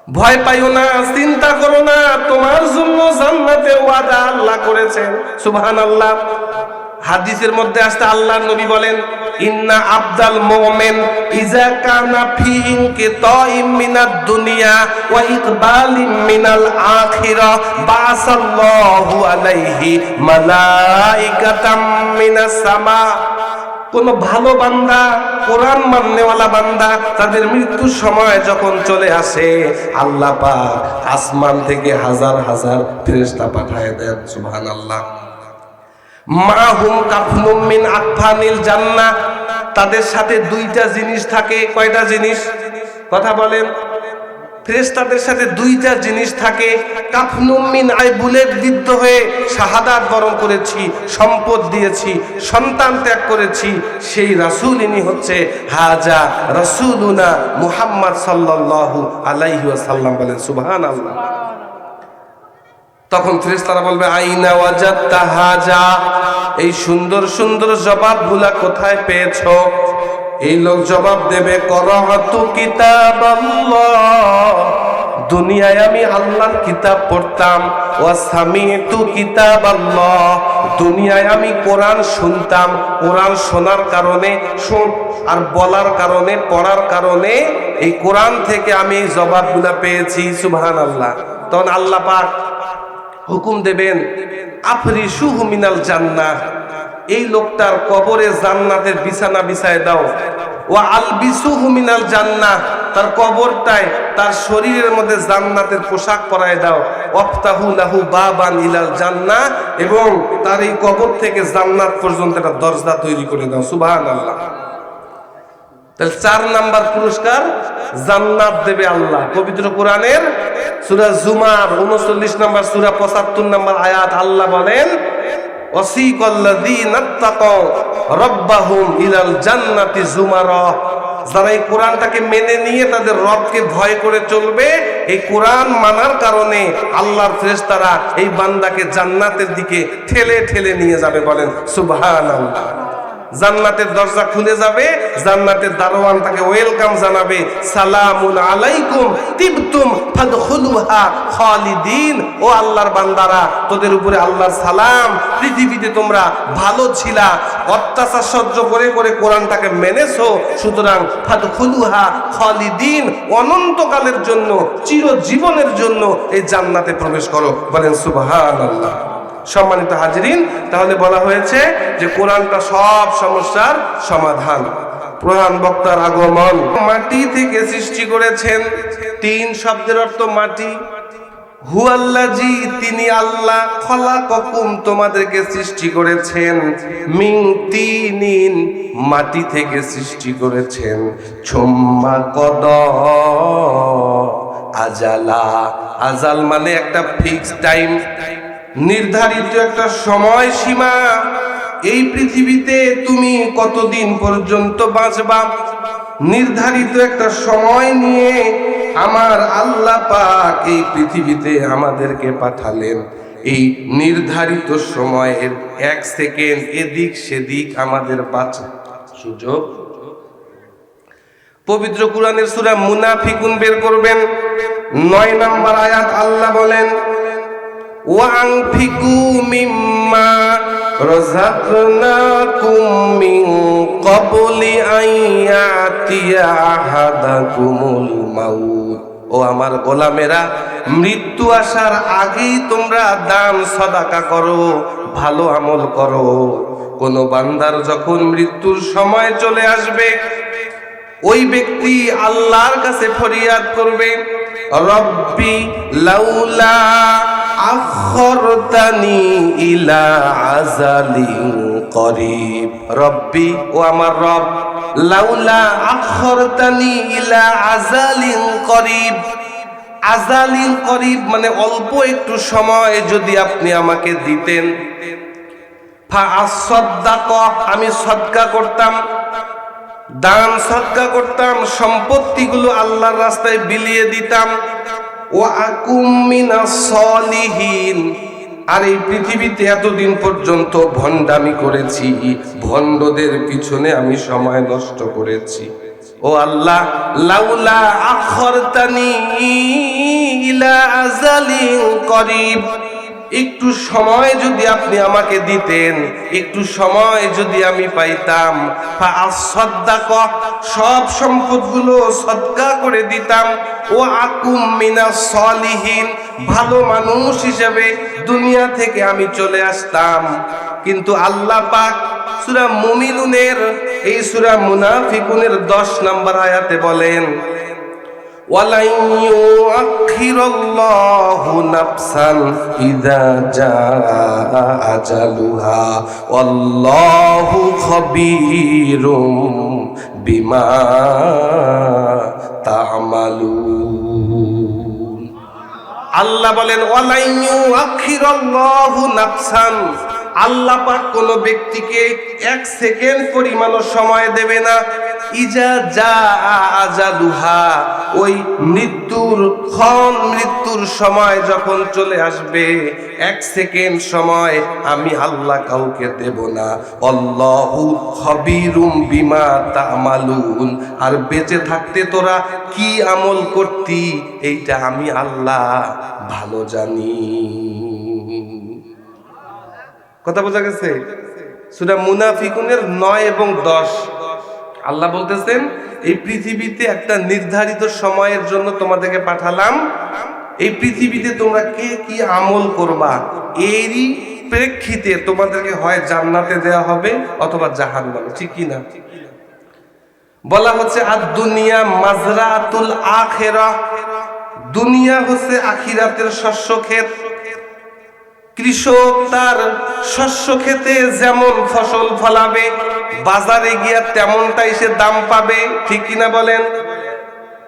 ভয় পাইও না, চিন্তা করো না, তোমার জন্য জান্নাতের ওয়াদা আল্লাহ করেছেন। সুবহানাল্লাহ। হাদিসের মধ্যে আসছে আল্লাহর নবী বলেন, ইন্না আবদাল মুমিন ইজা কানা ফি ইনকিতাইম মিনাদ দুনিয়া ওয়া ইকবালিম মিনাল আখিরা বাসাল্লাহু আলাইহি মালাইকাতাম মিনাস সামা। কোন ভালো বান্দা, কোরআন মাননেওয়ালা বান্দা, তাদের মৃত্যুর সময় যখন চলে আসে আল্লাহ পাক আসমান থেকে হাজার হাজার ফেরেশতা পাঠায় দেন। সুবহানাল্লাহ। মাহুম কাফনুম মিন আকফানিল জান্নাহ, তাদের সাথে দুইটা জিনিস থাকে। কয়টা জিনিস? কথা বলেন। ফেরেশতাদের সাথে দুইটা জিনিস থাকে। কাফনুম মিন, আই বুলেট বিদ্ধ হয়ে শাহাদাত বরণ করেছি, সম্পদ দিয়েছি, সন্তান ত্যাগ করেছি, সেই রাসূল ইনি হচ্ছে হাজা রাসূলুনা মুহাম্মদ সাল্লাল্লাহু আলাইহি ওয়াসাল্লাম। বলেন সুবহানাল্লাহ। তখন ফেরেশতারা বলবে, আইনা ওয়াজাদতা হাজা, এই সুন্দর সুন্দর জবাবগুলা কোথায় পেয়েছো? এই লোক জবাব দেবে, করাতু কিতাবাল্লাহ, দুনিয়ায় আমি আল্লাহর কিতাব পড়তাম। ওয়া সামিতু কিতাবাল্লাহ, দুনিয়ায় আমি কোরআন শুনতাম। কোরআন শোনার কারণে, আর বলার কারণে, পড়ার কারণে এই কোরআন থেকে আমি এই জবাবগুলা পেয়েছি। সুবহানাল্লাহ। তখন আল্লাহ পাক হুকুম দেবেন, আফরিশুহু মিনাল জান্নাহ, এই লোকটার কবরে জান্নাতের বিছানা বিছায় দাও। ওয়া আলবিসুহু মিনাল জান্নাহ, তার কবরটায়, তার শরীরের মধ্যে জান্নাতের পোশাক পরায় দাও। ওয়াফতাহু লাহু বাবান ইলাল জান্নাহ, এবং তার এই কবর থেকে জান্নাত পর্যন্ত একটা দরজা তৈরি করে দাও। সুবহানাল্লাহ। তাহলে 4 নাম্বার পুরস্কার জান্নাত দেবে আল্লাহ। পবিত্র কোরআনের সূরা জুমার 39 নাম্বার সূরা 75 নাম্বার আয়াত আল্লাহ বলেন, ওয়াসিকাল্লাযীনা তাকাও রাব্বাহুম ইলাল জান্নাতি যুমারা, যারা এই কোরআনটাকে মেনে নিয়ে তাদের রবকে ভয় করে চলবে, এই কোরআন মানার কারণে আল্লাহর ফেরেশতারা এই বান্দাকে জান্নাতের দিকে ঠেলে ঠেলে নিয়ে যাবে। বলেন সুবহানাল্লাহ। জান্নাতের দরজা খুলে যাবে, জান্নাতের দারোয়ান তাকে ওয়েলকাম জানাবে, সালামুন আলাইকুম তিবতুম ফাদখুলুহা খালিদিন। ও আল্লাহর বান্দারা, তোদের উপরে আল্লাহর সালাম, পৃথিবীতে তোমরা ভালো ছিলা, অত্যাচার সহ্য করে করে কোরআনটাকে মেনেছো, সুতরাং ফাদখুলুহা খালিদিন, অনন্তকালের জন্য, চিরজীবনের জন্য এই জান্নাতে প্রবেশ করো। বলেন সুবহানাল্লাহ। সম্মানিত হাজিরিন, তাহলে বলা হয়েছে যে কোরআনটা সব সমস্যার সমাধান। প্রধান বক্তার আগমন, মাটি থেকে সৃষ্টি করেছেন। 3 শব্দের অর্থ মাটি। হুয়াল্লাজি, তিনি আল্লাহ, খলাকাকুম, তোমাদেরকে সৃষ্টি করেছেন, মিন তিনিন, মাটি থেকে সৃষ্টি করেছেন, সুম্মা কদা আজালা, আজাল মানে একটা ফিক্স টাইম, নির্ধারিত একটা সময় সীমা। এই পৃথিবীতে তুমি কতদিন পর্যন্ত বাঁচবা, নির্ধারিত একটা সময় নিয়ে আমার আল্লাহ পাক এই পৃথিবীতে আমাদেরকে পাঠালেন। এই নির্ধারিত সময়ের 1 সেকেন্ড এদিক সেদিক আমাদের বাঁচার সুযোগ। পবিত্র কোরআনের সূরা মুনাফিকুন বের করবেন, 9 নাম্বার আয়াত আল্লাহ বলেন, ওয়ানফিকু মিম্মা রাযাকনাকুম মিন ক্বাবলি আইয়াতিয়া আহাদাকুমুল মাউত। ও আমার গোলামেরা, মৃত্যু আসার আগেই তোমরা দান সদাকা করো, ভালো আমল করো। কোন বান্দার যখন মৃত্যুর সময় চলে আসবে, ওই ব্যক্তি আল্লাহর কাছে ফরিয়াদ করবে, রব্বি লাউলা আখরতানি ইলা আজালিন করিব। রব্বি, ও আমার রব, লাউলা আখরতানি ইলা আজালিন করিব। আজালিন করিব মানে অল্প একটু সময় যদি আপনি আমাকে দিতেন, আমি সদকা করতাম, দান সদকা করতাম, সম্পত্তিগুলো আল্লাহর রাস্তায় বিলিয়ে দিতাম। ও আকুম মিনাস সলিহিন, আর এই পৃথিবীতে এতদিন পর্যন্ত ভণ্ডামি করেছি, ভণ্ডদের পিছনে আমি সময় নষ্ট করেছি। ও আল্লাহ, লাউলা আখরতানি ইলা আজালিন করিব, একটু সময় যদি আপনি আমাকে দিতেন, একটু সময় যদি আমি পাইতাম, সব সম্পদগুলো সদকা করে দিতাম। ও আকুম মিনাস সলিহিন, ভালো মানুষ হিসেবে দুনিয়া থেকে আমি চলে আসতাম। কিন্তু আল্লাহ পাক সূরা মুমিনুনের এই সূরা মুনাফিকুনের 10 নম্বর আয়াতে বলেন, ওয়ালাই ইউআখিরুল্লাহু নাফসান ইযা জাআ আজালুহা ওয়াল্লাহু খাবীরুম বিমা তা'মালুন। আল্লাহ বলেন, ওয়ালাই ইউআখিরুল্লাহু নাফসান, আল্লাহ পাক কোন ব্যক্তিকে 1 সেকেন্ড পরিমাণও সময় দেবে না। ইজা যা আজালুহা, ওই মৃত্যুর সময় যখন চলে আসবে, 1 সেকেন্ড সময় আমি আল্লাহ কাউকে দেব না। আল্লাহু খাবীরুম বিমা তা'মালুন, আর বেঁচে থাকতে তোরা কি আমল করতি এইটা আমি আল্লাহ ভালো জানি। কথা বোঝা গেছে? সূরা মুনাফিকুনের 9 এবং 10 আল্লাহ বলতেছেন, এই পৃথিবীতে একটা নির্ধারিত সময়ের জন্য তোমাদেরকে পাঠালাম, এই পৃথিবীতে তোমরা কে কি আমল করবা এরই প্রেক্ষিতে তোমাদেরকে হয় জান্নাতে দেওয়া হবে অথবা জাহান্নামে। ঠিক কি না? বলা হচ্ছে আর দুনিয়া মাজরাতুল আখিরাহ, দুনিয়া হচ্ছে আখিরাতের শস্য ক্ষেত। কৃষক তার শস্য ক্ষেতে যেমন ফসল ফলাবে, বাজারে গিয়া তেমনটাই সে দাম পাবে। ঠিক কিনা বলেন?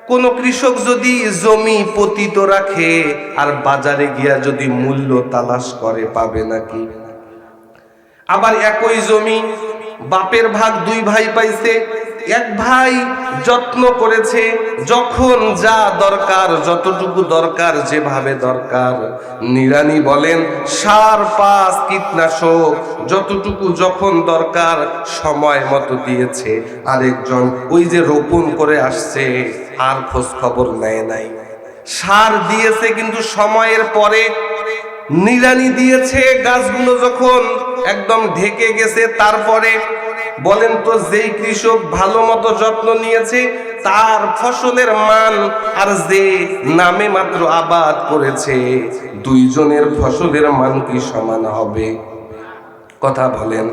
কোন কৃষক যদি জমি পতিত রাখে আর বাজারে গিয়া যদি মূল্য তালাশ করে, পাবে নাকি? আবার একই জমি বাপের ভাগ 2 ভাই পাইছে, এক ভাই যত্ন করেছে, যখন যা দরকার, যতটুকু দরকার, যেভাবে দরকার, নিরানি বলেন সার, পাঁচ, কীটনাশক, যতটুকু যখন দরকার সময় মতো দিয়েছে। আরেকজন ওই যে রোপণ করে আসছে আর খোঁজ খবর নেয় নাই, সার দিয়েছে কিন্তু সময়ের পরে, নিরানি দিয়েছে, গাছগুলো যখন একদম ঢেকে গেছে তারপরে। বলেন তো, যেই কৃষক ভালো মতো যত্ন নিয়েছে তার ফসলের মান আর যে নামে মাত্র আবাদ করেছে, দুইজনের ফসলের মান কি সমান হবে? কথা বলেন।